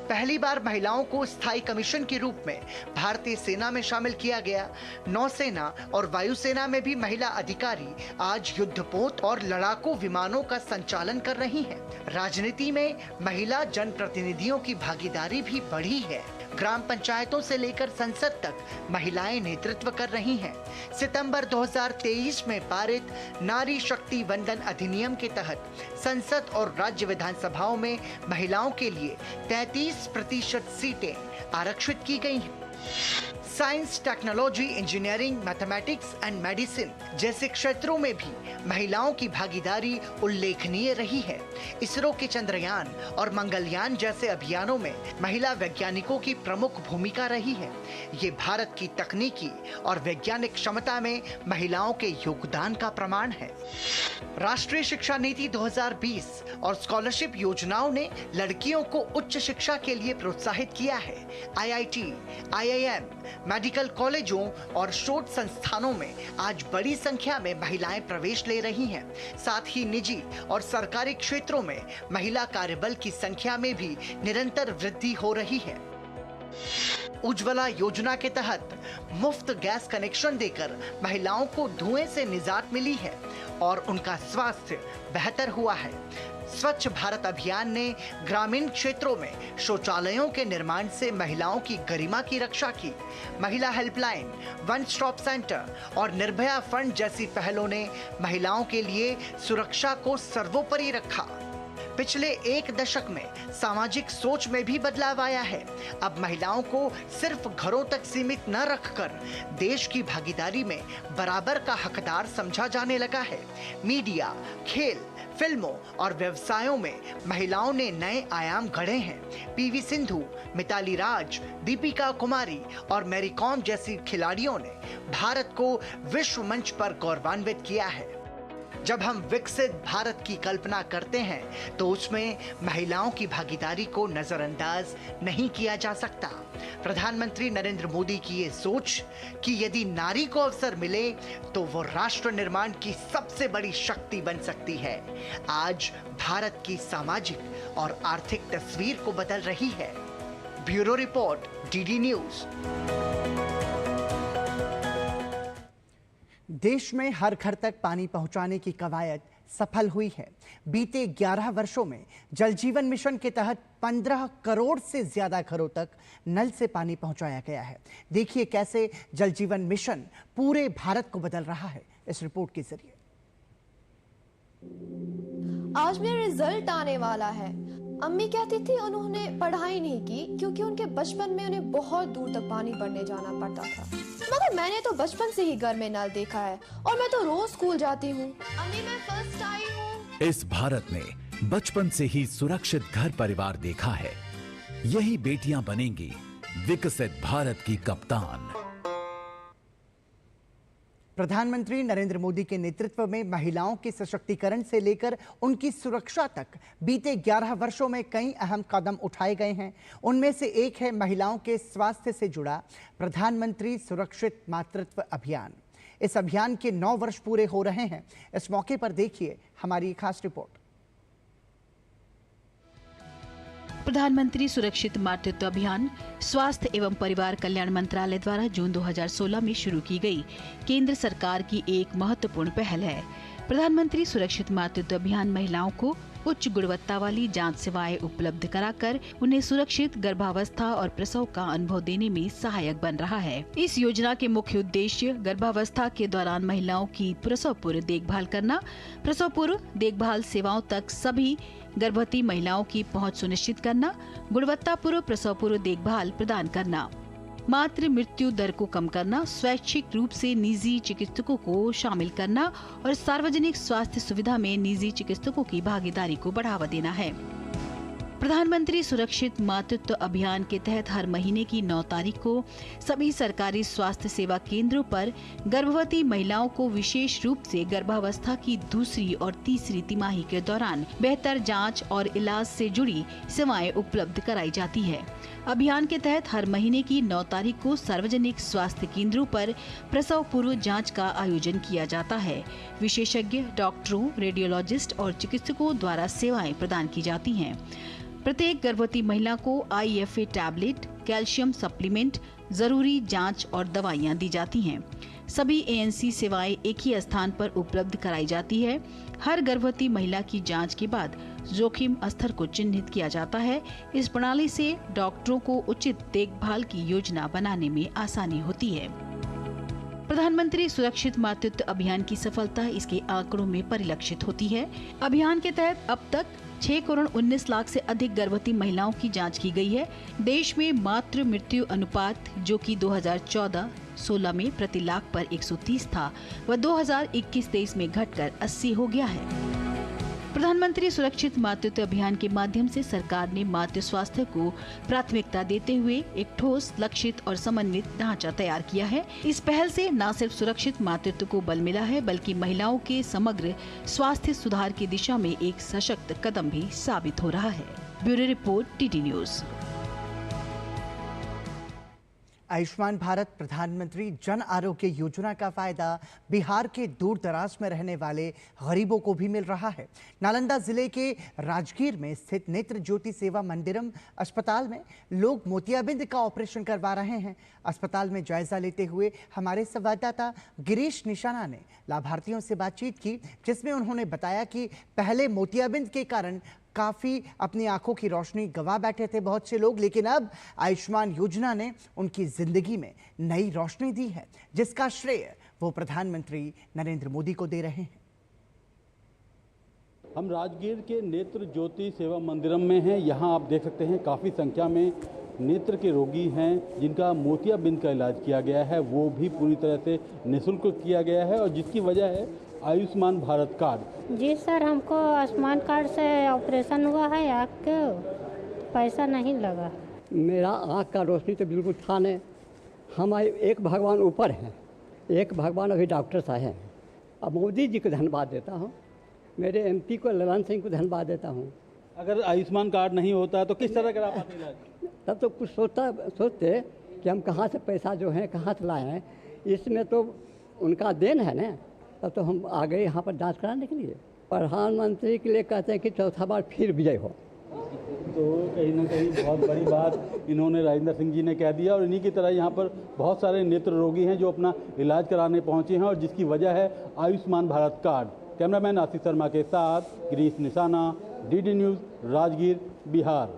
A: पहली बार महिलाओं को स्थायी कमीशन के रूप में भारतीय सेना में शामिल किया गया। नौसेना और वायुसेना में भी महिला अधिकारी आज युद्धपोत और लड़ाकू विमानों का संचालन कर रही हैं। राजनीति में महिला जनप्रतिनिधियों की भागीदारी भी बढ़ी है। ग्राम पंचायतों से लेकर संसद तक महिलाएं नेतृत्व कर रही हैं। सितंबर 2023 में पारित नारी शक्ति वंदन अधिनियम के तहत संसद और राज्य विधानसभाओं में महिलाओं के लिए 33% सीटें आरक्षित की गई हैं। Science, technology, engineering, mathematics and medicine जैसे क्षेत्रों में भी महिलाओं की भागीदारी उल्लेखनीय रही है। इसरो के चंद्रयान और मंगलयान जैसे अभियानों में महिला वैज्ञानिकों की प्रमुख भूमिका रही है। ये भारत की तकनीकी और वैज्ञानिक क्षमता में महिलाओं के योगदान का प्रमाण है। राष्ट्रीय शिक्षा नीति 2020 और स्कॉलरशिप योजनाओं ने लड़कियों को उच्च शिक्षा के लिए प्रोत्साहित किया है। IIT, IIM, मेडिकल कॉलेजों और शोध संस्थानों में आज बड़ी संख्या में महिलाएं प्रवेश ले रही हैं। साथ ही निजी और सरकारी क्षेत्रों में महिला कार्यबल की संख्या में भी निरंतर वृद्धि हो रही है। उज्ज्वला योजना के तहत मुफ्त गैस कनेक्शन देकर महिलाओं को धुएं से निजात मिली है और उनका स्वास्थ्य बेहतर हुआ है। स्वच्छ भारत अभियान ने ग्रामीण क्षेत्रों में शौचालयों के निर्माण से महिलाओं की गरिमा की रक्षा की। महिला हेल्पलाइन, वन स्टॉप सेंटर और निर्भया फंड जैसी पहलों ने महिलाओं के लिए सुरक्षा को सर्वोपरि रखा। पिछले 1 दशक में सामाजिक सोच में भी बदलाव आया है। अब महिलाओं को सिर्फ घरों तक सीमित न रखकर देश की भागीदारी में बराबर का हकदार समझा जाने लगा है। मीडिया, खेल, फिल्मों और व्यवसायों में महिलाओं ने नए आयाम गढ़े हैं। PV सिंधु, मिताली राज, दीपिका कुमारी और मैरी कॉम जैसी खिलाड़ियों ने भारत को विश्व मंच पर गौरवान्वित किया है। जब हम विकसित भारत की कल्पना करते हैं तो उसमें महिलाओं की भागीदारी को नजरअंदाज नहीं किया जा सकता। प्रधानमंत्री नरेंद्र मोदी की ये सोच कि यदि नारी को अवसर मिले तो वो राष्ट्र निर्माण की सबसे बड़ी शक्ति बन सकती है, आज भारत की सामाजिक और आर्थिक तस्वीर को बदल रही है। Bureau report, DD news. देश में हर घर तक पानी पहुंचाने की कवायद सफल हुई है। बीते 11 वर्षों में जल जीवन मिशन के तहत 15 करोड़ से ज्यादा घरों तक नल से पानी पहुंचाया गया है। देखिए कैसे जल जीवन मिशन पूरे भारत को बदल रहा है इस रिपोर्ट के जरिए।
L: आज मेरा रिजल्ट आने वाला है। अम्मी कहती थी उन्होंने पढ़ाई नहीं की क्योंकि उनके बचपन में उन्हें बहुत दूर तक पानी भरने जाना पड़ता था, मगर मैंने तो बचपन से ही घर में नल देखा है और मैं तो रोज स्कूल जाती हूँ। अम्मी, मैं फर्स्ट आई हूँ।
M: इस भारत ने बचपन से ही सुरक्षित घर परिवार देखा है। यही बेटियां बनेंगी विकसित भारत की कप्तान।
A: प्रधानमंत्री नरेंद्र मोदी के नेतृत्व में महिलाओं के सशक्तिकरण से लेकर उनकी सुरक्षा तक बीते 11 वर्षों में कई अहम कदम उठाए गए हैं। उनमें से एक है महिलाओं के स्वास्थ्य से जुड़ा प्रधानमंत्री सुरक्षित मातृत्व अभियान। इस अभियान के 9 वर्ष पूरे हो रहे हैं। इस मौके पर देखिए हमारी खास रिपोर्ट।
H: प्रधानमंत्री सुरक्षित मातृत्व अभियान स्वास्थ्य एवं परिवार कल्याण मंत्रालय द्वारा जून 2016 में शुरू की गई केंद्र सरकार की एक महत्वपूर्ण पहल है। प्रधानमंत्री सुरक्षित मातृत्व अभियान महिलाओं को उच्च गुणवत्ता वाली जांच सेवाएं उपलब्ध कराकर उन्हें सुरक्षित गर्भावस्था और प्रसव का अनुभव देने में सहायक बन रहा है। इस योजना के मुख्य उद्देश्य गर्भावस्था के दौरान महिलाओं की प्रसव पूर्व देखभाल करना, प्रसव पूर्व देखभाल सेवाओं तक सभी गर्भवती महिलाओं की पहुंच सुनिश्चित करना, गुणवत्तापूर्ण प्रसव पूर्व देखभाल प्रदान करना, मातृ मृत्यु दर को कम करना, स्वैच्छिक रूप से निजी चिकित्सकों को शामिल करना और सार्वजनिक स्वास्थ्य सुविधा में निजी चिकित्सकों की भागीदारी को बढ़ावा देना है। प्रधानमंत्री सुरक्षित मातृत्व अभियान के तहत हर महीने की 9 तारीख को सभी सरकारी स्वास्थ्य सेवा केंद्रों पर गर्भवती महिलाओं को विशेष रूप से गर्भावस्था की दूसरी और तीसरी तिमाही के दौरान बेहतर जांच और इलाज से जुड़ी सेवाएं उपलब्ध कराई जाती है। अभियान के तहत हर महीने की 9 तारीख को सार्वजनिक स्वास्थ्य केंद्रों पर प्रसव पूर्व जांच का आयोजन किया जाता है। विशेषज्ञ डॉक्टरों, रेडियोलॉजिस्ट और चिकित्सकों द्वारा सेवाएं प्रदान की जाती हैं। प्रत्येक गर्भवती महिला को IFA टैबलेट, कैल्शियम सप्लीमेंट, जरूरी जांच और दवाइयां दी जाती हैं। सभी ANC सेवाएं एक ही स्थान पर उपलब्ध कराई जाती है। हर गर्भवती महिला की जांच के बाद जोखिम स्तर को चिन्हित किया जाता है। इस प्रणाली से डॉक्टरों को उचित देखभाल की योजना बनाने में आसानी होती है। प्रधानमंत्री सुरक्षित मातृत्व अभियान की सफलता इसके आंकड़ों में परिलक्षित होती है। अभियान के तहत अब तक 6 करोड़ 19 लाख से अधिक गर्भवती महिलाओं की जांच की गई है। देश में मातृ मृत्यु अनुपात जो कि 2014-16 में प्रति लाख पर 130 था, वह 2021-23 में घटकर 80 हो गया है। प्रधानमंत्री सुरक्षित मातृत्व अभियान के माध्यम से सरकार ने मातृ स्वास्थ्य को प्राथमिकता देते हुए एक ठोस, लक्षित और समन्वित ढांचा तैयार किया है। इस पहल से न सिर्फ सुरक्षित मातृत्व को बल मिला है, बल्कि महिलाओं के समग्र स्वास्थ्य सुधार की दिशा में एक सशक्त कदम भी साबित हो रहा है। Bureau report, TT news.
A: Ayushman Bharat प्रधानमंत्री जन आरोग्य योजना का फायदा बिहार के दूर दराज में रहने वाले गरीबों को भी मिल रहा है। नालंदा जिले के राजगीर में स्थित नेत्र ज्योति सेवा मंदिरम अस्पताल में लोग मोतियाबिंद का ऑपरेशन करवा रहे हैं। अस्पताल में जायजा लेते हुए हमारे संवाददाता गिरीश निशाना ने लाभार्थियों से बातचीत की, जिसमें उन्होंने बताया कि पहले मोतियाबिंद के कारण काफ़ी अपनी आंखों की रोशनी गंवा बैठे थे बहुत से लोग, लेकिन अब आयुष्मान योजना ने उनकी जिंदगी में नई रोशनी दी है, जिसका श्रेय वो प्रधानमंत्री नरेंद्र मोदी को दे रहे हैं।
N: हम राजगीर के नेत्र ज्योति सेवा मंदिरम में हैं। यहाँ आप देख सकते हैं काफ़ी संख्या में नेत्र के रोगी हैं जिनका मोतियाबिंद का इलाज किया गया है, वो भी पूरी तरह से निःशुल्क किया गया है, और जिसकी वजह है आयुष्मान भारत कार्ड।
O: जी सर, हमको आयुष्मान कार्ड से ऑपरेशन हुआ है, आँख को पैसा नहीं लगा।
P: मेरा आँख का रोशनी तो बिल्कुल था नहीं। हम एक भगवान ऊपर हैं, एक भगवान अभी डॉक्टर साहब हैं। अब मोदी जी को धन्यवाद देता हूँ, मेरे MP को ललन सिंह को धन्यवाद देता हूँ।
N: अगर आयुष्मान कार्ड नहीं होता तो किस तरह करा पाते इलाज?
P: तब तो कुछ सोचते कि हम कहाँ से पैसा जो है कहाँ से लाए हैं। इसमें तो उनका देन है ना, तब तो हम आ गए यहाँ पर जांच कराने के लिए। प्रधानमंत्री के लिए कहते हैं कि चौथा बार फिर विजय हो।
N: तो कहीं ना कहीं बहुत बड़ी बात इन्होंने राजेंद्र सिंह जी ने कह दिया, और इन्हीं की तरह यहाँ पर बहुत सारे नेत्र रोगी हैं जो अपना इलाज कराने पहुँचे हैं, और जिसकी वजह है आयुष्मान भारत कार्ड। कैमरामैन आशीष शर्मा के साथ गिरीश निशाना, DD news, Rajgir, Bihar.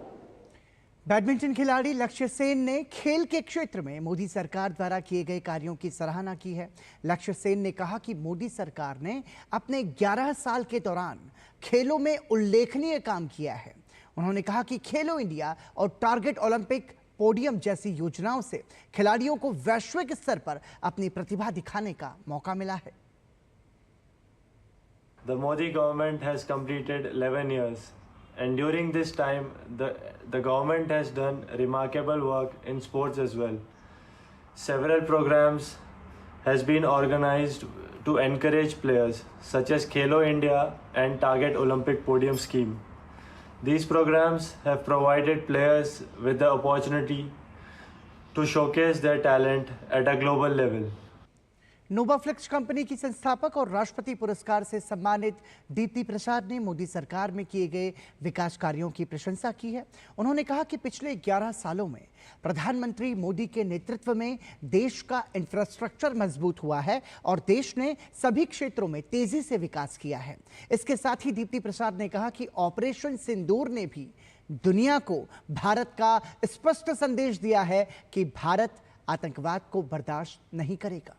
A: Badminton खिलाड़ी लक्ष्य सेन ने खेल के क्षेत्र में मोदी सरकार द्वारा किए गए कार्यों की सराहना की है। लक्ष्य सेन ने कहा कि मोदी सरकार ने अपने 11 साल के दौरान खेलों में उल्लेखनीय काम किया है। उन्होंने कहा कि खेलो इंडिया और टारगेट ओलंपिक पोडियम जैसी योजनाओं से खिलाड़ियों को वैश्विक स्तर पर अपनी प्रतिभा दिखाने का मौका मिला है।
Q: The Modi government has completed 11 years. And during this time, the government has done remarkable work in sports as well. Several programs has been organized to encourage players, such as Khelo India and Target Olympic Podium scheme. These programs have provided players with the opportunity to showcase their talent at a global level.
A: Novaflex company की संस्थापक और राष्ट्रपति पुरस्कार से सम्मानित दीप्ति प्रसाद ने मोदी सरकार में किए गए विकास कार्यों की प्रशंसा की है। उन्होंने कहा कि पिछले 11 सालों में प्रधानमंत्री मोदी के नेतृत्व में देश का इंफ्रास्ट्रक्चर मजबूत हुआ है और देश ने सभी क्षेत्रों में तेजी से विकास किया है। इसके साथ ही दीप्ति प्रसाद ने कहा कि ऑपरेशन सिंदूर ने भी दुनिया को भारत का स्पष्ट संदेश दिया है कि भारत आतंकवाद को बर्दाश्त नहीं करेगा।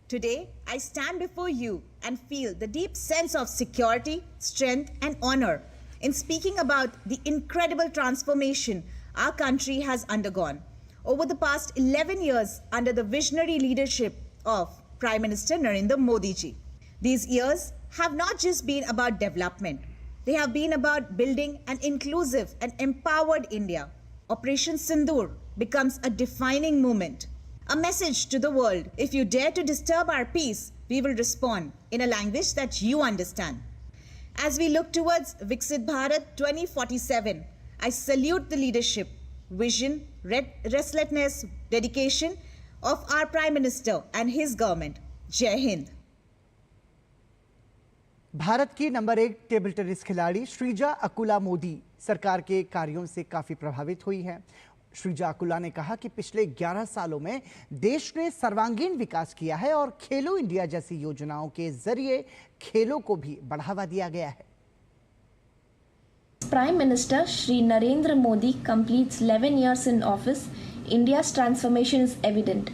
R: Today, I stand before you and feel the deep sense of security, strength, and honor in speaking about the incredible transformation our country has undergone over the past 11 years under the visionary leadership of Prime Minister Narendra Modi ji. These years have not just been about development, they have been about building an inclusive and empowered India. Operation Sindoor becomes a defining moment. A message to the world: if you dare to disturb our peace, we will respond in a language that you understand. As we look towards Viksit Bharat 2047, I salute the leadership, vision, restlessness, dedication of our Prime Minister and his government. Jai Hind.
A: Bharat की number 1 table tennis खिलाड़ी श्रीजा अकुला मोदी सरकार के कार्यों से काफी प्रभावित हुई है। श्रीजा अकुला ने कहा कि पिछले 11 सालों में देश ने सर्वांगीण विकास किया है और खेलो इंडिया जैसी योजनाओं के जरिए खेलों को भी बढ़ावा दिया गया है।
S: Prime Minister Shri Narendra Modi completes 11 years in office. India's transformation is evident.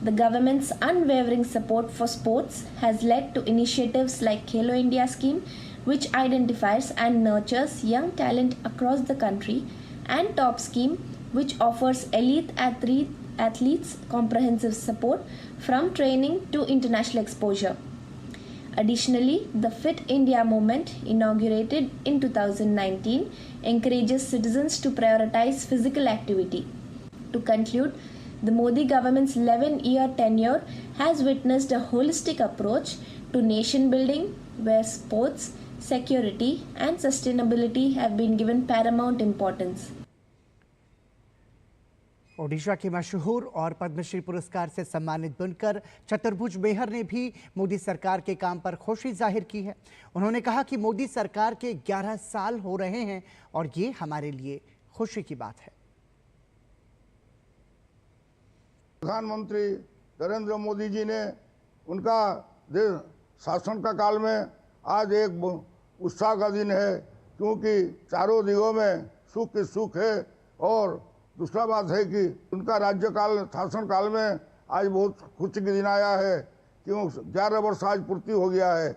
S: The government's unwavering support for sports has led to initiatives like Khelo India scheme, which identifies and nurtures young talent across the country, and Top scheme, which offers elite athletes comprehensive support from training to international exposure. Additionally, the Fit India movement, inaugurated in 2019, encourages citizens to prioritize physical activity. To conclude, the Modi government's 11-year tenure has witnessed a holistic approach to nation building, where sports, security, and sustainability have been given paramount importance.
A: Odisha के मशहूर और पद्मश्री पुरस्कार से सम्मानित बुनकर चतुर्भुज मेहर ने भी मोदी सरकार के काम पर खुशी जाहिर की है। उन्होंने कहा कि मोदी सरकार के 11 साल हो रहे हैं और ये हमारे लिए खुशी की बात है।
I: प्रधानमंत्री नरेंद्र मोदी जी ने उनका शासन का काल में आज एक उत्साह का दिन है, क्योंकि चारों दिगों में सुख ही सुख है। और दूसरा बात है कि उनका राज्यकाल शासन काल में आज बहुत खुशी का दिन आया है, क्यों 11 वर्ष आज पूर्ति हो गया है।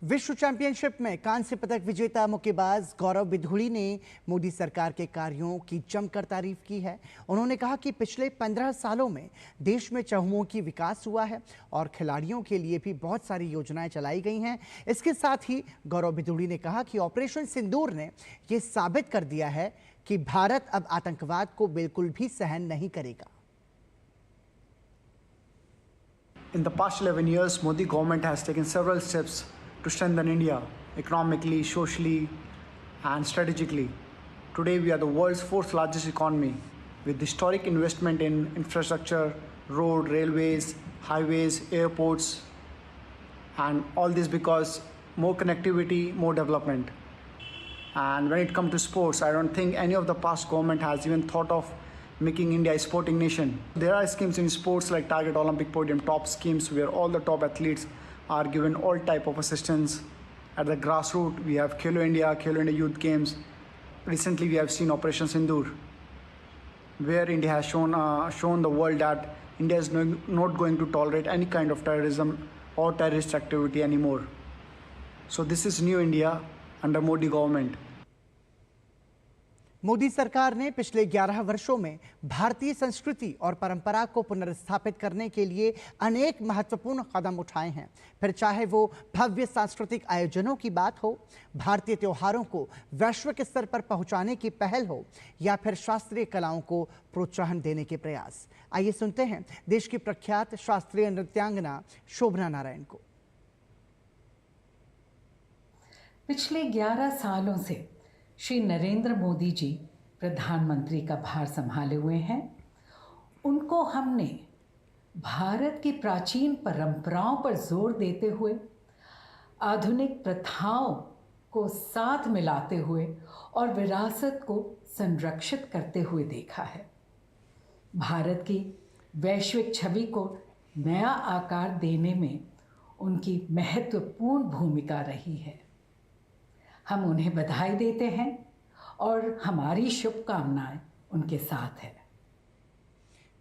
A: विश्व चैंपियनशिप में कांस्य पदक विजेता मुक्केबाज गौरव बिधूड़ी ने मोदी सरकार के कार्यों की जमकर तारीफ की है। उन्होंने कहा कि पिछले 15 सालों में देश में चहुमुखी विकास हुआ है और खिलाड़ियों के लिए भी बहुत सारी योजनाएं चलाई गई हैं। इसके साथ ही गौरव बिधूड़ी ने कहा कि ऑपरेशन सिंदूर ने ये साबित कर दिया है कि भारत अब आतंकवाद को बिल्कुल भी सहन नहीं करेगा।
T: In the past 11 years, Modi government has taken several steps to strengthen India economically, socially, and strategically. Today, we are the world's 4th largest economy, with historic investment in infrastructure, road, railways, highways, airports, and all this because more connectivity, more development. And when it comes to sports, I don't think any of the past government has even thought of making India a sporting nation. There are schemes in sports like Target Olympic Podium, Top schemes where all the top athletes are given all type of assistance. At the grassroots, we have Khelo India Youth Games. Recently, we have seen Operation Sindoor, where India has shown the world that India is not going to tolerate any kind of terrorism or terrorist activity anymore. So this is new India under Modi government.
A: Modi सरकार ने पिछले 11 वर्षों में भारतीय संस्कृति और परंपरा को पुनर्स्थापित करने के लिए अनेक महत्वपूर्ण कदम उठाए हैं। फिर चाहे वो भव्य सांस्कृतिक आयोजनों की बात हो, भारतीय त्योहारों को वैश्विक स्तर पर पहुंचाने की पहल हो, या फिर शास्त्रीय कलाओं को प्रोत्साहन देने के प्रयास। आइए सुनते हैं देश की प्रख्यात शास्त्रीय नृत्यांगना शोभना नारायण को।
U: पिछले 11 सालों से श्री नरेंद्र मोदी जी प्रधानमंत्री का भार संभाले हुए हैं, उनको हमने भारत की प्राचीन परंपराओं पर जोर देते हुए आधुनिक प्रथाओं को साथ मिलाते हुए और विरासत को संरक्षित करते हुए देखा है। भारत की वैश्विक छवि को नया आकार देने में उनकी महत्वपूर्ण भूमिका रही है। हम उन्हें बधाई देते हैं और हमारी शुभकामनाएं उनके साथ है।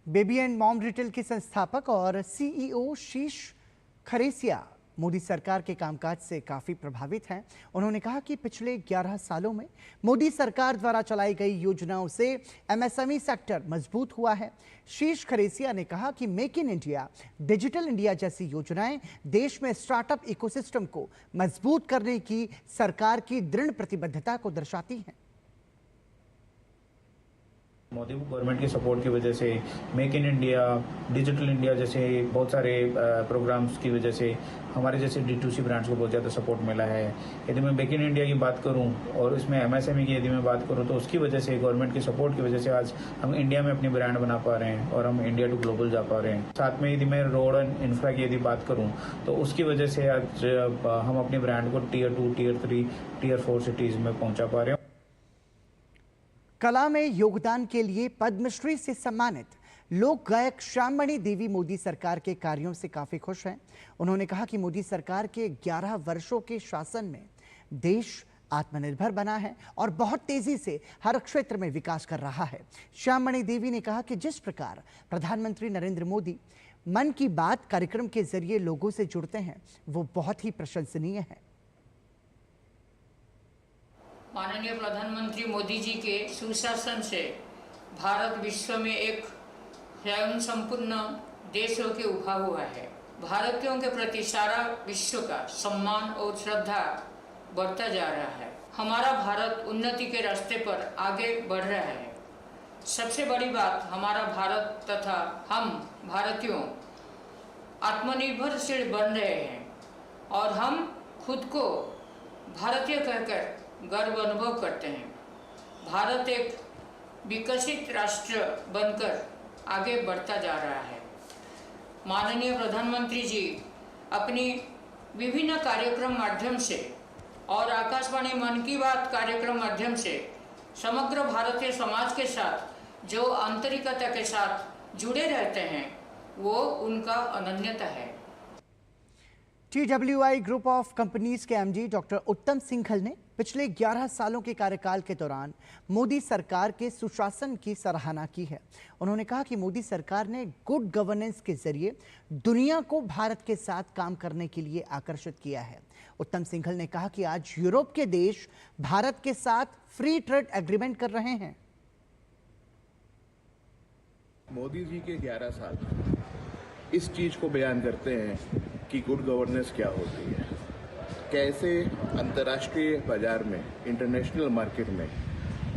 A: बेबी एंड मॉम रिटेल के संस्थापक और सीईओ शीश खरेसिया मोदी सरकार के कामकाज से काफ़ी प्रभावित हैं। उन्होंने कहा कि पिछले 11 सालों में मोदी सरकार द्वारा चलाई गई योजनाओं से एमएसएमई सेक्टर मजबूत हुआ है। शीश खरेसिया ने कहा कि make in India, digital India जैसी योजनाएं देश में स्टार्टअप इकोसिस्टम को मजबूत करने की सरकार की दृढ़ प्रतिबद्धता को दर्शाती हैं।
V: मोदी गवर्नमेंट की सपोर्ट की वजह से make in India, digital India जैसे बहुत सारे प्रोग्राम्स की वजह से हमारे जैसे D2C ब्रांड्स को बहुत ज़्यादा सपोर्ट मिला है। यदि मैं मेक इन इंडिया की बात करूं और इसमें MSME की यदि मैं बात करूं तो उसकी वजह से, गवर्नमेंट की सपोर्ट की वजह से आज हम इंडिया में अपनी ब्रांड बना पा रहे हैं और हम इंडिया टू ग्लोबल जा पा रहे हैं। साथ में यदि मैं रोड एंड इंफ्रा की यदि बात करूँ तो उसकी वजह से आज हम अपनी ब्रांड को Tier 2, Tier 3, Tier 4 सिटीज़ में पहुँचा पा रहे हैं।
A: कला में योगदान के लिए पद्मश्री से सम्मानित लोक गायक श्याममणि देवी मोदी सरकार के कार्यों से काफी खुश हैं। उन्होंने कहा कि मोदी सरकार के 11 वर्षों के शासन में देश आत्मनिर्भर बना है और बहुत तेजी से हर क्षेत्र में विकास कर रहा है। श्याममणि देवी ने कहा कि जिस प्रकार प्रधानमंत्री नरेंद्र मोदी मन की बात कार्यक्रम के जरिए लोगों से जुड़ते हैं, वो बहुत ही प्रशंसनीय है।
W: माननीय प्रधानमंत्री मोदी जी के सुशासन से भारत विश्व में एक स्वयं संपूर्ण देश होकर उभरा हुआ है। भारतीयों के प्रति सारा विश्व का सम्मान और श्रद्धा बढ़ता जा रहा है। हमारा भारत उन्नति के रास्ते पर आगे बढ़ रहा है। सबसे बड़ी बात, हमारा भारत तथा हम भारतीयों आत्मनिर्भरशील बन रहे हैं और हम खुद को भारतीय कहकर गर्व अनुभव करते हैं। भारत एक विकसित राष्ट्र बनकर आगे बढ़ता जा रहा है। माननीय प्रधानमंत्री जी अपनी विभिन्न कार्यक्रम माध्यम से और आकाशवाणी मन की बात कार्यक्रम माध्यम से समग्र भारतीय समाज के साथ जो आंतरिकता के साथ जुड़े रहते हैं, वो उनका अनन्यता है।
A: TWI ग्रुप ऑफ कंपनीज के MD डॉक्टर उत्तम सिंघल ने पिछले 11 सालों के कार्यकाल के दौरान मोदी सरकार के सुशासन की सराहना की है। उन्होंने कहा कि मोदी सरकार ने गुड गवर्नेंस के जरिए दुनिया को भारत के साथ काम करने के लिए आकर्षित किया है। उत्तम सिंघल ने कहा कि आज यूरोप के देश भारत के साथ फ्री ट्रेड एग्रीमेंट कर रहे हैं।
X: मोदी जी के 11 साल इस चीज को बयान करते हैं कि गुड गवर्नेंस क्या होती है, कैसे अंतर्राष्ट्रीय बाजार में, इंटरनेशनल मार्केट में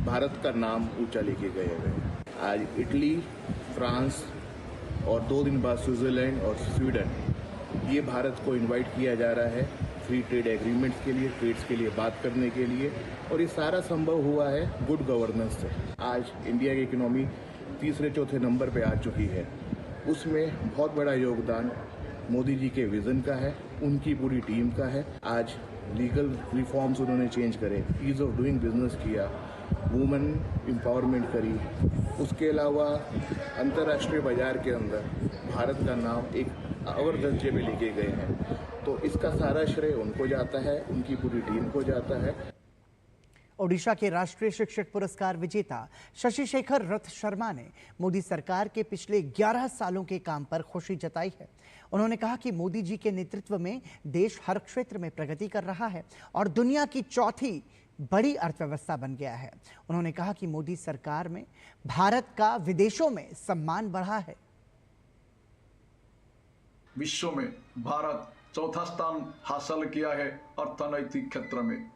X: भारत का नाम ऊंचा लेके गए हुए। आज इटली, फ्रांस और 2 दिन बाद स्विट्जरलैंड और स्वीडन, ये भारत को इनवाइट किया जा रहा है फ्री ट्रेड एग्रीमेंट्स के लिए, ट्रेड्स के लिए बात करने के लिए, और ये सारा संभव हुआ है गुड गवर्नेंस से। आज इंडिया की इकोनॉमी 3-4 नंबर पे आ चुकी है। उसमें बहुत बड़ा योगदान मोदी जी के विजन का है, उनकी पूरी टीम का है। आज लीगल रिफॉर्म्स उन्होंने चेंज करे, ईज ऑफ डूइंग बिजनेस किया, वुमेन एम्पावरमेंट करी, उसके अलावा अंतर्राष्ट्रीय बाजार के अंदर भारत का नाम एक अव्वल दर्जे पे लेके गए हैं। तो इसका सारा श्रेय उनको जाता है, उनकी पूरी टीम को जाता है।
A: ओडिशा के राष्ट्रीय शिक्षक पुरस्कार विजेता शशि शेखर रथ शर्मा ने मोदी सरकार के पिछले 11 सालों के काम पर खुशी जताई है। उन्होंने कहा कि मोदी जी के नेतृत्व में देश हर क्षेत्र में प्रगति कर रहा है और दुनिया की चौथी बड़ी अर्थव्यवस्था बन गया है। उन्होंने कहा कि मोदी सरकार में भारत का विदेशों में सम्मान बढ़ा है।
Y: विश्व में भारत चौथा स्थान हासिल किया है अर्थनैतिक क्षेत्र में,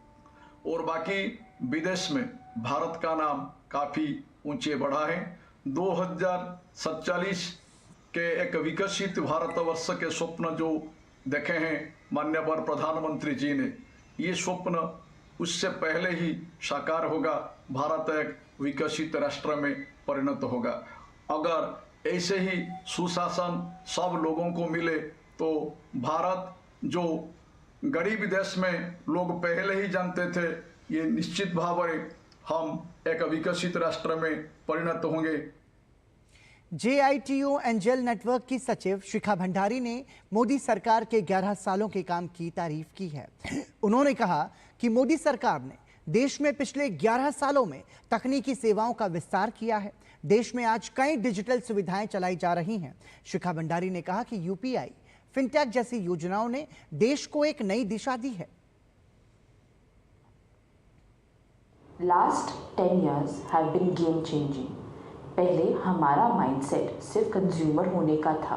Y: और बाकी विदेश में भारत का नाम काफ़ी ऊंचे बढ़ा है। 2047 के एक विकसित भारतवर्ष के स्वप्न जो देखे हैं माननीय प्रधानमंत्री जी ने, ये स्वप्न उससे पहले ही साकार होगा, भारत एक विकसित राष्ट्र में परिणत होगा। अगर ऐसे ही सुशासन सब लोगों को मिले तो भारत जो गरीब देश में लोग पहले ही जानते थे, ये निश्चित भाव में हम एक विकसित राष्ट्र में परिणत होंगे।
A: JITO एंजल नेटवर्क की सचिव शिखा भंडारी ने मोदी सरकार के 11 सालों के काम की तारीफ की है। उन्होंने कहा कि मोदी सरकार ने देश में पिछले 11 सालों में तकनीकी सेवाओं का विस्तार किया है। देश में आज कई डिजिटल सुविधाएं चलाई जा रही हैं। शिखा भंडारी ने कहा कि UPI, फिनटेक जैसी योजनाओं ने देश को एक नई दिशा दी है।
B: Last 10 years have been game changing. पहले हमारा माइंडसेट सिर्फ कंज्यूमर होने का था,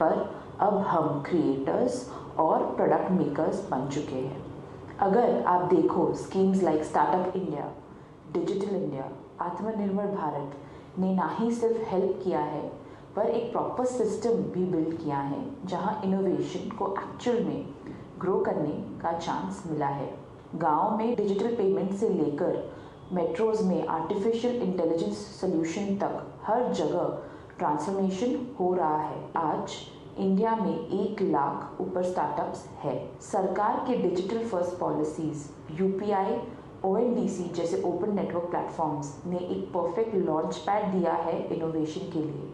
B: पर अब हम क्रिएटर्स और प्रोडक्ट मेकर्स बन चुके हैं। अगर आप देखो schemes like startup India, digital India, आत्मनिर्भर भारत ने ना ही सिर्फ हेल्प किया है, पर एक प्रॉपर सिस्टम भी बिल्ड किया है जहां इनोवेशन को एक्चुअल में ग्रो करने का चांस मिला है। गांव में डिजिटल पेमेंट से लेकर मेट्रोज में आर्टिफिशियल इंटेलिजेंस सॉल्यूशन तक हर जगह ट्रांसफॉर्मेशन हो रहा है। आज इंडिया में 1 लाख ऊपर स्टार्टअप्स है। सरकार के digital first policies, UPI, ONDC जैसे ओपन नेटवर्क प्लेटफॉर्म्स ने एक परफेक्ट लॉन्च पैड दिया है इनोवेशन के लिए।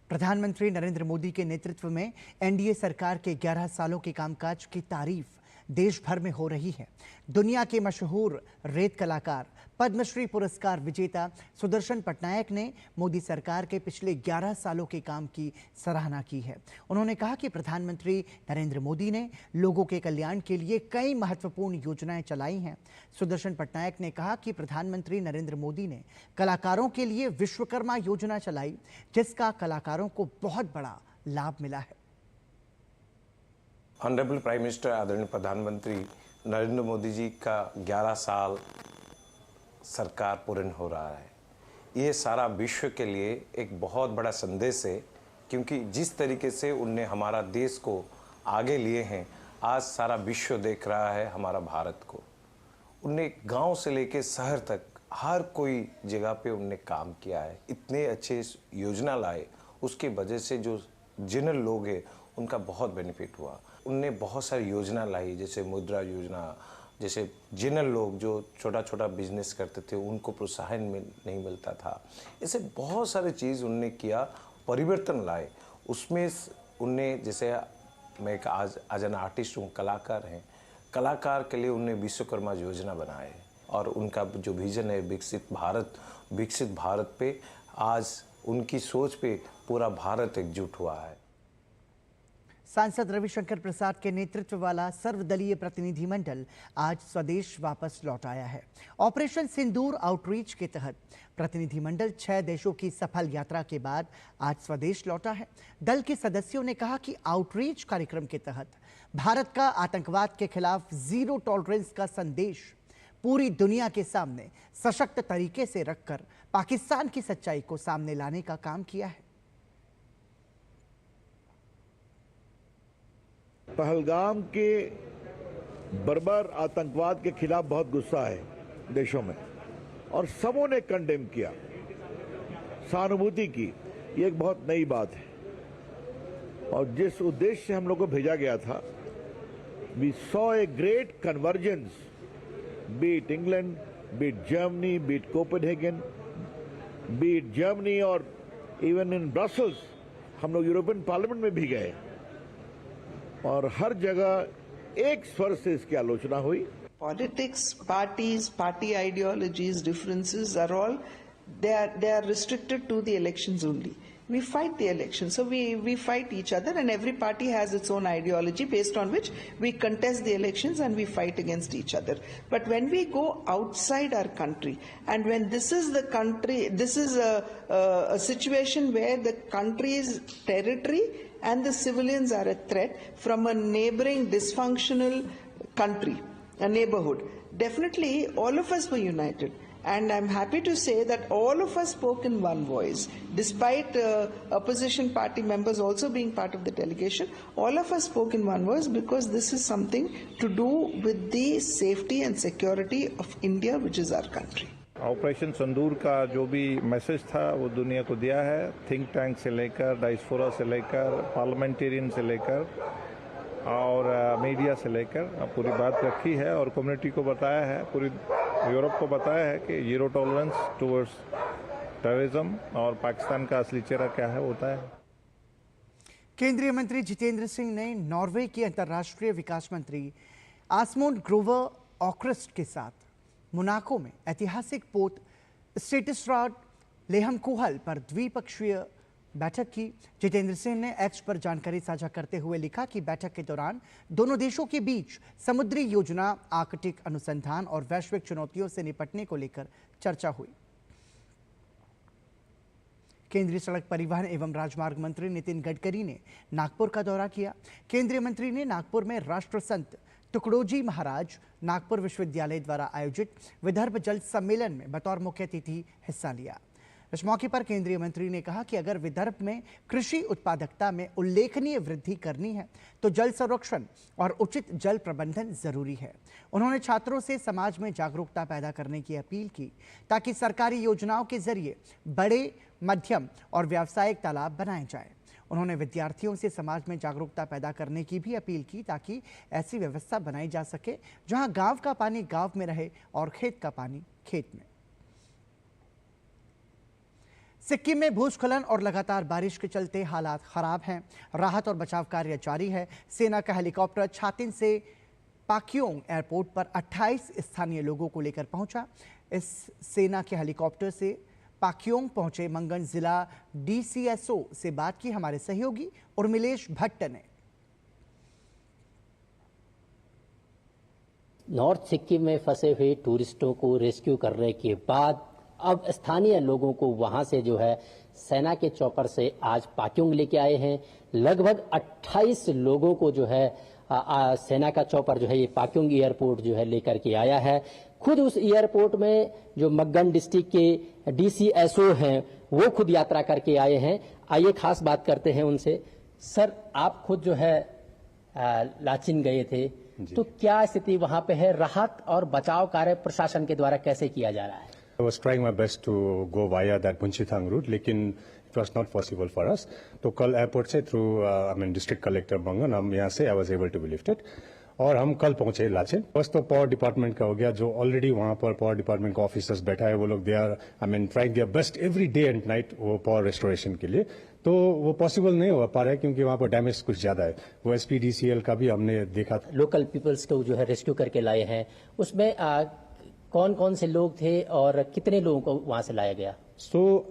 A: प्रधानमंत्री नरेंद्र मोदी के नेतृत्व में NDA सरकार के 11 सालों के कामकाज की तारीफ देश भर में हो रही है। दुनिया के मशहूर रेत कलाकार, पद्मश्री पुरस्कार विजेता सुदर्शन पटनायक ने मोदी सरकार के पिछले 11 सालों के काम की सराहना की है। उन्होंने कहा कि प्रधानमंत्री नरेंद्र मोदी ने लोगों के कल्याण के लिए कई महत्वपूर्ण योजनाएं चलाई हैं। सुदर्शन पटनायक ने कहा कि प्रधानमंत्री नरेंद्र मोदी ने कलाकारों के लिए विश्वकर्मा योजना चलाई, जिसका कलाकारों को बहुत बड़ा लाभ मिला है।
C: ऑनरेबल प्राइम मिनिस्टर आदरणीय प्रधानमंत्री नरेंद्र मोदी जी का 11 साल सरकार पूर्ण हो रहा है। ये सारा विश्व के लिए एक बहुत बड़ा संदेश है, क्योंकि जिस तरीके से उनने हमारा देश को आगे लिए हैं, आज सारा विश्व देख रहा है हमारा भारत को। उनने गांव से लेकर शहर तक हर कोई जगह पे उनने काम किया है। इतने अच्छे योजना लाए, उसकी वजह से जो जनरल लोग हैं उनका बहुत बेनिफिट हुआ। उनने बहुत सारी योजना लाई, जैसे मुद्रा योजना, जैसे जनरल लोग जो छोटा छोटा बिजनेस करते थे उनको प्रोत्साहन नहीं मिलता था। ऐसे बहुत सारे चीज़ उनने किया, परिवर्तन लाए। उसमें उनने, जैसे मैं एक आज एन आर्टिस्ट हूँ, कलाकार हैं, कलाकार के लिए उनने विश्वकर्मा योजना बनाए और उनका जो विजन है विकसित भारत पे, आज उनकी सोच पे पूरा भारत एकजुट हुआ है।
A: सांसद रविशंकर प्रसाद के नेतृत्व वाला सर्वदलीय प्रतिनिधिमंडल आज स्वदेश वापस लौट आया है। ऑपरेशन सिंदूर आउटरीच के तहत प्रतिनिधिमंडल 6 देशों की सफल यात्रा के बाद आज स्वदेश लौटा है। दल के सदस्यों ने कहा कि आउटरीच कार्यक्रम के तहत भारत का आतंकवाद के खिलाफ जीरो टॉलरेंस का संदेश पूरी दुनिया के सामने सशक्त तरीके से रखकर पाकिस्तान की सच्चाई को सामने लाने का काम किया है।
D: पहलगाम के बर्बर आतंकवाद के खिलाफ बहुत गुस्सा है देशों में और सबों ने कंडेम किया, सहानुभूति की। ये एक बहुत नई बात है और जिस उद्देश्य से हम लोग को भेजा गया था, we saw a great convergence, be it England, be it Germany, be it Copenhagen, be it Germany और इवन इन ब्रसल्स। हम लोग यूरोपियन पार्लियामेंट में भी गए और हर जगह एक स्वर से इसकी आलोचना हुई।
E: Politics, parties, party ideologies, differences are all they are restricted to the elections only. We fight the elections, so we fight each other, and every party has its own ideology based on which we contest the elections and we fight against each other. But when we go outside our country, and when this is the country, this is a situation where the country's territory and the civilians are a threat from a neighboring dysfunctional country, a neighborhood. Definitely all of us were united And I'm happy to say that all of us spoke in one voice. Despite opposition party members also being part of the delegation, all of us spoke in one voice because this is something to do with the safety and security of India, which is our country.
F: Operation Sindoor का जो भी message था वो दुनिया को दिया है, think tank से लेकर, डायस्पोरा से लेकर, पार्लियामेंटेरियन से लेकर और मीडिया से लेकर पूरी बात रखी है और कम्युनिटी को बताया है, पूरी यूरोप को बताया है कि जीरो टॉलरेंस टुवर्ड्स टेररिज्म और पाकिस्तान का असली चेहरा क्या है होता है।
A: केंद्रीय मंत्री जितेंद्र सिंह ने नॉर्वे के अंतर्राष्ट्रीय विकास मंत्री आसमोंड ग्रोवर ऑक्रेस्ट के साथ मोनाको में ऐतिहासिक पोत स्टेटिसराड लेहमकोहल पर द्विपक्षीय बैठक की। जितेंद्र सिंह ने एक्स पर जानकारी साझा करते हुए लिखा कि बैठक के दौरान दोनों देशों के बीच समुद्री योजना, आर्कटिक अनुसंधान और वैश्विक चुनौतियों से निपटने को लेकर चर्चा हुई। केंद्रीय सड़क परिवहन एवं राजमार्ग मंत्री नितिन गडकरी ने नागपुर का दौरा किया। केंद्रीय मंत्री ने नागपुर में राष्ट्र संत तुकडोजी महाराज नागपुर विश्वविद्यालय द्वारा आयोजित विदर्भ जल सम्मेलन में बतौर मुख्य अतिथि हिस्सा लिया। इस मौके पर केंद्रीय मंत्री ने कहा कि अगर विदर्भ में कृषि उत्पादकता में उल्लेखनीय वृद्धि करनी है तो जल संरक्षण और उचित जल प्रबंधन जरूरी है। उन्होंने छात्रों से समाज में जागरूकता पैदा करने की अपील की ताकि सरकारी योजनाओं के जरिए बड़े, मध्यम और व्यावसायिक तालाब बनाए जाएं। उन्होंने विद्यार्थियों से समाज में जागरूकता पैदा करने की भी अपील की ताकि ऐसी व्यवस्था बनाई जा सके जहां गांव का पानी गांव में रहे और खेत का पानी खेत में। सिक्किम में भूस्खलन और लगातार बारिश के चलते हालात खराब हैं। राहत और बचाव कार्य जारी है। सेना का हेलीकॉप्टर छातिन से पाक्योंग एयरपोर्ट पर 28 स्थानीय लोगों को लेकर पहुंचा। इस सेना के हेलीकॉप्टर से पाक्योंग पहुंचे मंगन जिला DCSO से बात की हमारे सहयोगी उर्मिलेश भट्ट ने।
G: नॉर्थ सिक्किम में फंसे हुए टूरिस्टों को रेस्क्यू करने के बाद अब स्थानीय लोगों को वहां से जो है सेना के चॉपर से आज पाक्योंग लेके आए हैं। लगभग 28 लोगों को जो है सेना का चॉपर जो है ये पाक्योंग एयरपोर्ट जो है लेकर के आया है। खुद उस एयरपोर्ट में जो मगन डिस्ट्रिक्ट के DCSO हैं वो खुद यात्रा करके आए हैं। आइए खास बात करते हैं उनसे। सर, आप खुद जो है लाचिन गए थे, तो क्या स्थिति वहां पे है? राहत और बचाव कार्य प्रशासन के द्वारा कैसे किया जा रहा है?
J: I was trying my best to go via that Bunchithang route, लेकिन it was not possible for us. तो कल एयरपोर्ट से थ्रू डिस्ट्रिक्ट कलेक्टर मंगन हम यहाँ से I was able to be lifted और हम कल पहुंचे लाचेन। बस तो पावर डिपार्टमेंट का हो गया, जो ऑलरेडी वहाँ पर पावर डिपार्टमेंट का ऑफिसर्स बैठा है, वो लोग they are trying their best every day and night वो पावर रेस्टोरेशन के लिए। तो वो पॉसिबल नहीं हो पा रहा है क्योंकि वहाँ पर डैमेज कुछ ज्यादा है। वो SPDCL का भी हमने देखा था।
G: लोकल पीपल्स को जो है रेस्क्यू करके लाए हैं, उसमें कौन कौन से लोग थे और कितने लोगों को वहां से लाया गया?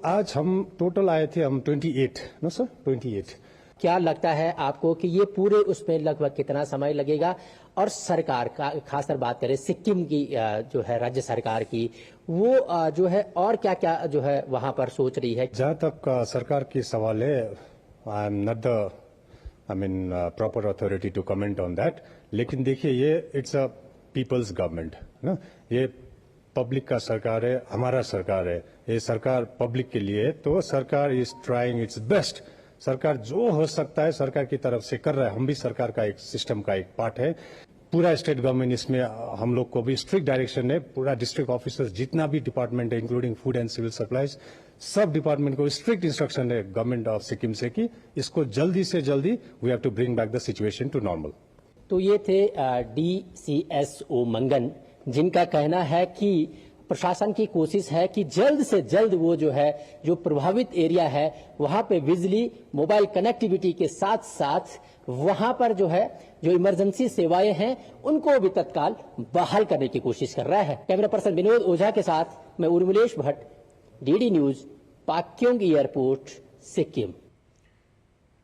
J: आज हम टोटल आए थे हम 28।
G: क्या लगता है आपको कि ये पूरे उसमें लगभग कितना समय लगेगा? और सरकार का खासकर बात करें सिक्किम की जो है राज्य सरकार की, वो जो है और क्या क्या जो है वहां पर सोच रही है?
J: जहां तक सरकार की सवाल है, I am not the proper authority to comment on that. लेकिन देखिए, ये इट्स अ पीपल्स गवर्नमेंट ना, ये पब्लिक का सरकार है, हमारा सरकार है, ये सरकार पब्लिक के लिए है। तो सरकार इज ट्राइंग इट्स बेस्ट। सरकार जो हो सकता है सरकार की तरफ से कर रहा है। हम भी सरकार का एक सिस्टम का एक पार्ट है। पूरा स्टेट गवर्नमेंट इसमें हम लोग को भी स्ट्रिक्ट डायरेक्शन है। पूरा डिस्ट्रिक्ट ऑफिसर्स जितना भी डिपार्टमेंट है including food and civil supplies, सब डिपार्टमेंट को स्ट्रिक्ट इंस्ट्रक्शन है गवर्नमेंट ऑफ सिक्किम से कि इसको जल्दी से जल्दी we have to bring back the situation to normal.
G: तो ये थे DCSO मंगन, जिनका कहना है कि प्रशासन की कोशिश है कि जल्द से जल्द वो जो है जो प्रभावित एरिया है वहां पे बिजली, मोबाइल कनेक्टिविटी के साथ साथ वहां पर जो है जो इमरजेंसी सेवाएं हैं उनको भी तत्काल बहाल करने की कोशिश कर रहा है। कैमरा पर्सन विनोद ओझा के साथ मैं Urmilesh Bhatt, DD news, Pakyong airport, Sikkim.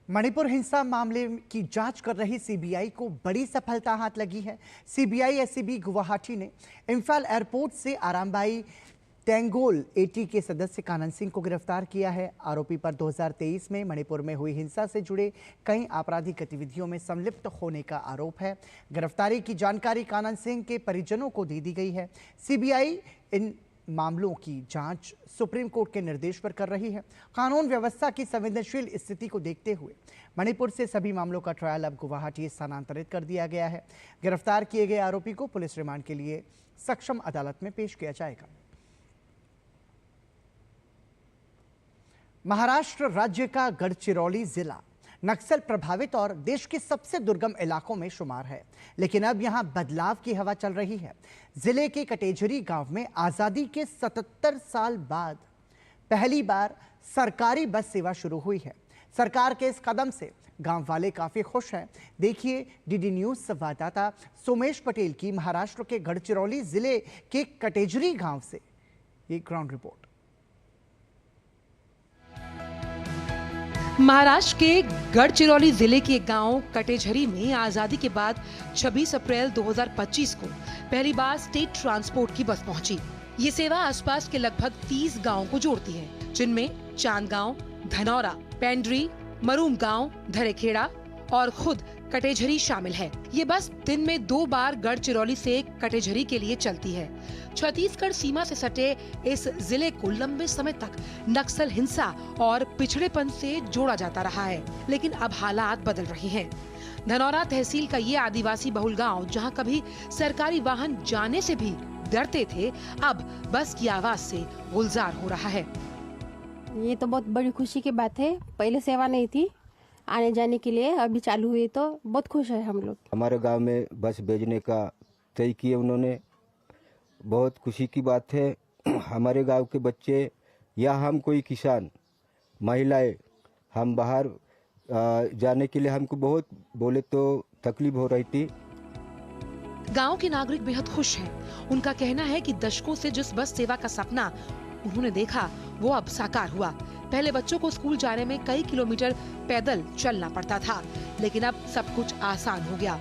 A: Manipur हिंसा मामले की जांच कर रही CBI को बड़ी सफलता हाथ लगी है। CBI SCB गुवाहाटी ने इम्फाल एयरपोर्ट से आरामबाई टेंगोल AT के सदस्य कानन सिंह को गिरफ्तार किया है। आरोपी पर 2023 में मणिपुर में हुई हिंसा से जुड़े कई आपराधिक गतिविधियों में संलिप्त होने का आरोप है। गिरफ्तारी की जानकारी कानन सिंह के परिजनों को दे दी गई है। CBI इन मामलों की जांच सुप्रीम कोर्ट के निर्देश पर कर रही है। कानून व्यवस्था की संवेदनशील स्थिति को देखते हुए मणिपुर से सभी मामलों का ट्रायल अब गुवाहाटी स्थानांतरित कर दिया गया है। गिरफ्तार किए गए आरोपी को पुलिस रिमांड के लिए सक्षम अदालत में पेश किया जाएगा। महाराष्ट्र राज्य का गढ़चिरौली जिला नक्सल प्रभावित और देश के सबसे दुर्गम इलाकों में शुमार है, लेकिन अब यहां बदलाव की हवा चल रही है। जिले के कटेझरी गांव में आजादी के 77 साल बाद पहली बार सरकारी बस सेवा शुरू हुई है। सरकार के इस कदम से गांव वाले काफी खुश हैं। देखिए डीडी न्यूज संवाददाता सोमेश पटेल की महाराष्ट्र के गढ़चिरौली जिले के कटेझरी गांव से एक ग्राउंड रिपोर्ट।
H: महाराष्ट्र के गढ़चिरौली जिले के गांव कटेझरी में आजादी के बाद 26 अप्रैल 2025 को पहली बार स्टेट ट्रांसपोर्ट की बस पहुंची। ये सेवा आसपास के लगभग 30 गांवों को जोड़ती है, जिनमें चांदगांव, धनौरा, पेंड्री, मरूम गांव, धरेखेड़ा और खुद कटेझरी शामिल है। ये बस दिन में 2 बार गढ़चिरौली से कटेझरी के लिए चलती है। छत्तीसगढ़ सीमा से सटे इस जिले को लंबे समय तक नक्सल हिंसा और पिछड़ेपन से जोड़ा जाता रहा है, लेकिन अब हालात बदल रहे हैं। धनौरा तहसील का ये आदिवासी बहुल गांव, जहां कभी सरकारी वाहन जाने से भी डरते थे, अब बस की आवाज से गुलजार हो रहा है।
K: ये तो बहुत बड़ी खुशी की बात है। पहले सेवा नहीं थी आने जाने के लिए, अभी चालू हुई तो बहुत खुश है हम लोग।
L: हमारे गांव में बस भेजने का तय किए उन्होंने, बहुत खुशी की बात है। हमारे गांव के बच्चे या हम कोई किसान महिलाएं, हम बाहर जाने के लिए हमको बहुत बोले तो तकलीफ हो रही थी।
H: गांव के नागरिक बेहद खुश हैं। उनका कहना है कि दशकों से जिस बस सेवा का सपना उन्होंने देखा वो अब साकार हुआ। पहले बच्चों को स्कूल जाने में कई किलोमीटर पैदल चलना पड़ता था, लेकिन अब सब कुछ आसान हो गया।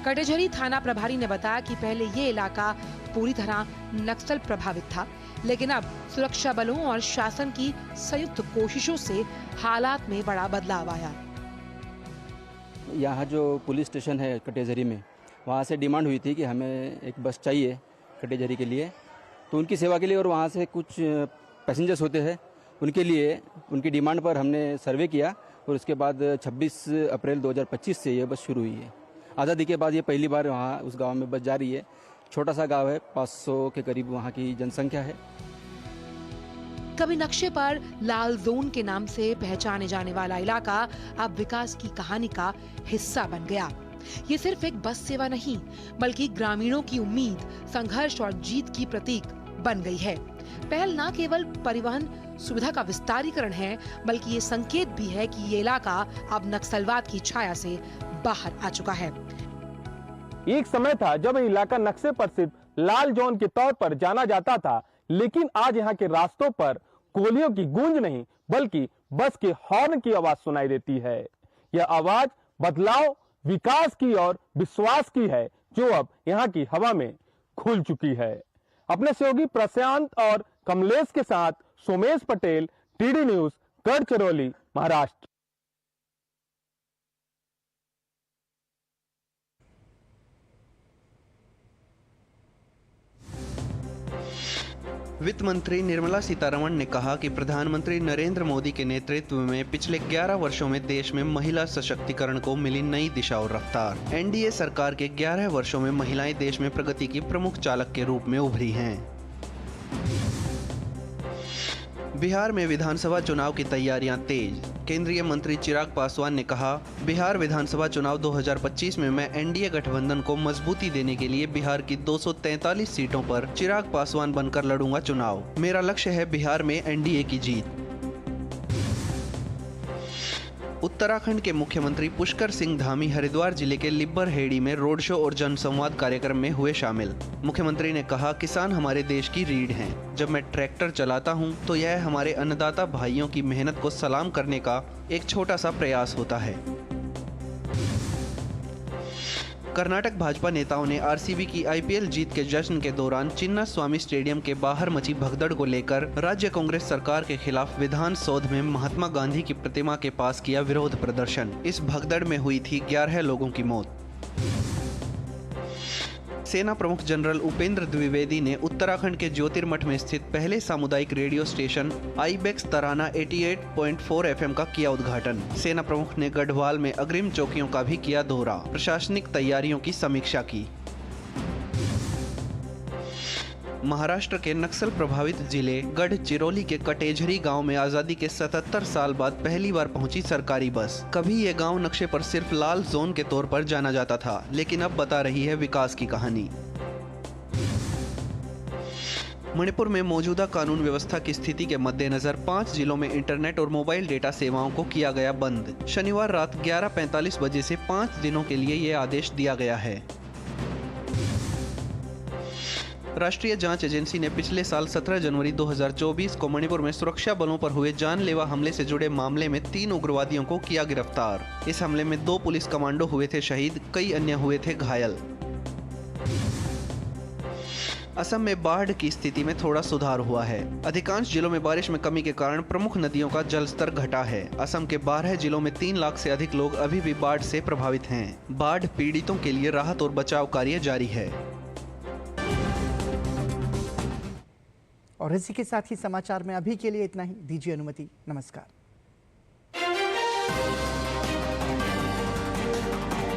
H: कटेझरी थाना प्रभारी ने बताया कि पहले ये इलाका पूरी तरह नक्सल प्रभावित था, लेकिन अब सुरक्षा बलों और शासन की संयुक्त कोशिशों से हालात में बड़ा बदलाव आया।
M: यहाँ जो पुलिस स्टेशन है कटेझरी में, वहाँ से डिमांड हुई थी कि हमें एक बस चाहिए कटेझरी के लिए, तो उनकी सेवा के लिए और वहाँ से कुछ पैसेंजर्स होते हैं उनके लिए, उनकी डिमांड पर हमने सर्वे किया और उसके बाद 26 अप्रैल 2025 से ये बस शुरू हुई है। आज़ादी के बाद ये पहली बार वहाँ उस गांव में बस जा रही है। छोटा सा गांव है, 500 के करीब वहाँ की जनसंख्या है।
H: कभी नक्शे पर लाल जोन के नाम से पहचाने जाने वाला इलाका अब विकास की कहानी का हिस्सा बन गया। ये सिर्फ एक बस सेवा नहीं, बल्कि ग्रामीणों की उम्मीद, संघर्ष और जीत की प्रतीक बन गई है। पहल न केवल परिवहन सुविधा का विस्तारीकरण है, बल्कि ये संकेत भी है कि ये इलाका अब नक्सलवाद की छाया से बाहर आ चुका है।
O: एक समय था जब इलाका नक्शे पर सिर्फ लाल जोन के तौर पर जाना जाता था, लेकिन आज यहाँ के रास्तों पर गोलियों की गूंज नहीं, बल्कि बस के हॉर्न की आवाज सुनाई देती है। यह आवाज बदलाव, विकास की और विश्वास की है, जो अब यहाँ की हवा में खुल चुकी है। अपने सहयोगी प्रशांत और कमलेश के साथ सोमेश पटेल, डीडी न्यूज, गढ़चिरौली, महाराष्ट्र।
Z: वित्त मंत्री निर्मला सीतारमण ने कहा कि प्रधानमंत्री नरेंद्र मोदी के नेतृत्व में पिछले 11 वर्षों में देश में महिला सशक्तिकरण को मिली नई दिशा और रफ्तार। एनडीए सरकार के 11 वर्षों में महिलाएं देश में प्रगति की प्रमुख चालक के रूप में उभरी हैं। बिहार में विधानसभा चुनाव की तैयारियां तेज। केंद्रीय मंत्री चिराग पासवान ने कहा, बिहार विधानसभा चुनाव 2025 में मैं एनडीए गठबंधन को मजबूती देने के लिए बिहार की 243 सीटों पर चिराग पासवान बनकर लड़ूंगा चुनाव। मेरा लक्ष्य है बिहार में एनडीए की जीत। उत्तराखंड के मुख्यमंत्री पुष्कर सिंह धामी हरिद्वार जिले के लिब्बर हेड़ी में रोड शो और जनसंवाद कार्यक्रम में हुए शामिल। मुख्यमंत्री ने कहा, किसान हमारे देश की रीढ़ हैं। जब मैं ट्रैक्टर चलाता हूं, तो यह हमारे अन्नदाता भाइयों की मेहनत को सलाम करने का एक छोटा सा प्रयास होता है। कर्नाटक भाजपा नेताओं ने आरसीबी की आईपीएल जीत के जश्न के दौरान चिन्ना स्वामी स्टेडियम के बाहर मची भगदड़ को लेकर राज्य कांग्रेस सरकार के खिलाफ विधान सौध में महात्मा गांधी की प्रतिमा के पास किया विरोध प्रदर्शन। इस भगदड़ में हुई थी 11 लोगों की मौत। सेना प्रमुख जनरल उपेंद्र द्विवेदी ने उत्तराखंड के ज्योतिर्मठ में स्थित पहले सामुदायिक रेडियो स्टेशन आईबेक्स तराना 88.4 FM का किया उद्घाटन। सेना प्रमुख ने गढ़वाल में अग्रिम चौकियों का भी किया दौरा, प्रशासनिक तैयारियों की समीक्षा की। महाराष्ट्र के नक्सल प्रभावित जिले गढ़चिरौली के कटेझरी गांव में आजादी के 77 साल बाद पहली बार पहुंची सरकारी बस। कभी ये गांव नक्शे पर सिर्फ लाल जोन के तौर पर जाना जाता था, लेकिन अब बता रही है विकास की कहानी। मणिपुर में मौजूदा कानून व्यवस्था की स्थिति के मद्देनजर 5 जिलों में इंटरनेट और मोबाइल डेटा सेवाओं को किया गया बंद। शनिवार रात 11:45 बजे से 5 दिनों के लिए ये आदेश दिया गया है। राष्ट्रीय जांच एजेंसी ने पिछले साल 17 जनवरी 2024 को मणिपुर में सुरक्षा बलों पर हुए जानलेवा हमले से जुड़े मामले में 3 उग्रवादियों को किया गिरफ्तार। इस हमले में 2 पुलिस कमांडो हुए थे शहीद, कई अन्य हुए थे घायल। असम में बाढ़ की स्थिति में थोड़ा सुधार हुआ है। अधिकांश जिलों में बारिश में कमी के कारण प्रमुख नदियों का जलस्तर घटा है। असम के 12 जिलों में 3 लाख से अधिक लोग अभी भी बाढ़ से प्रभावित हैं। बाढ़ पीड़ितों के लिए राहत और बचाव कार्य जारी है।
A: और इसी के साथ ही समाचार में अभी के लिए इतना ही। दीजिए अनुमति। नमस्कार।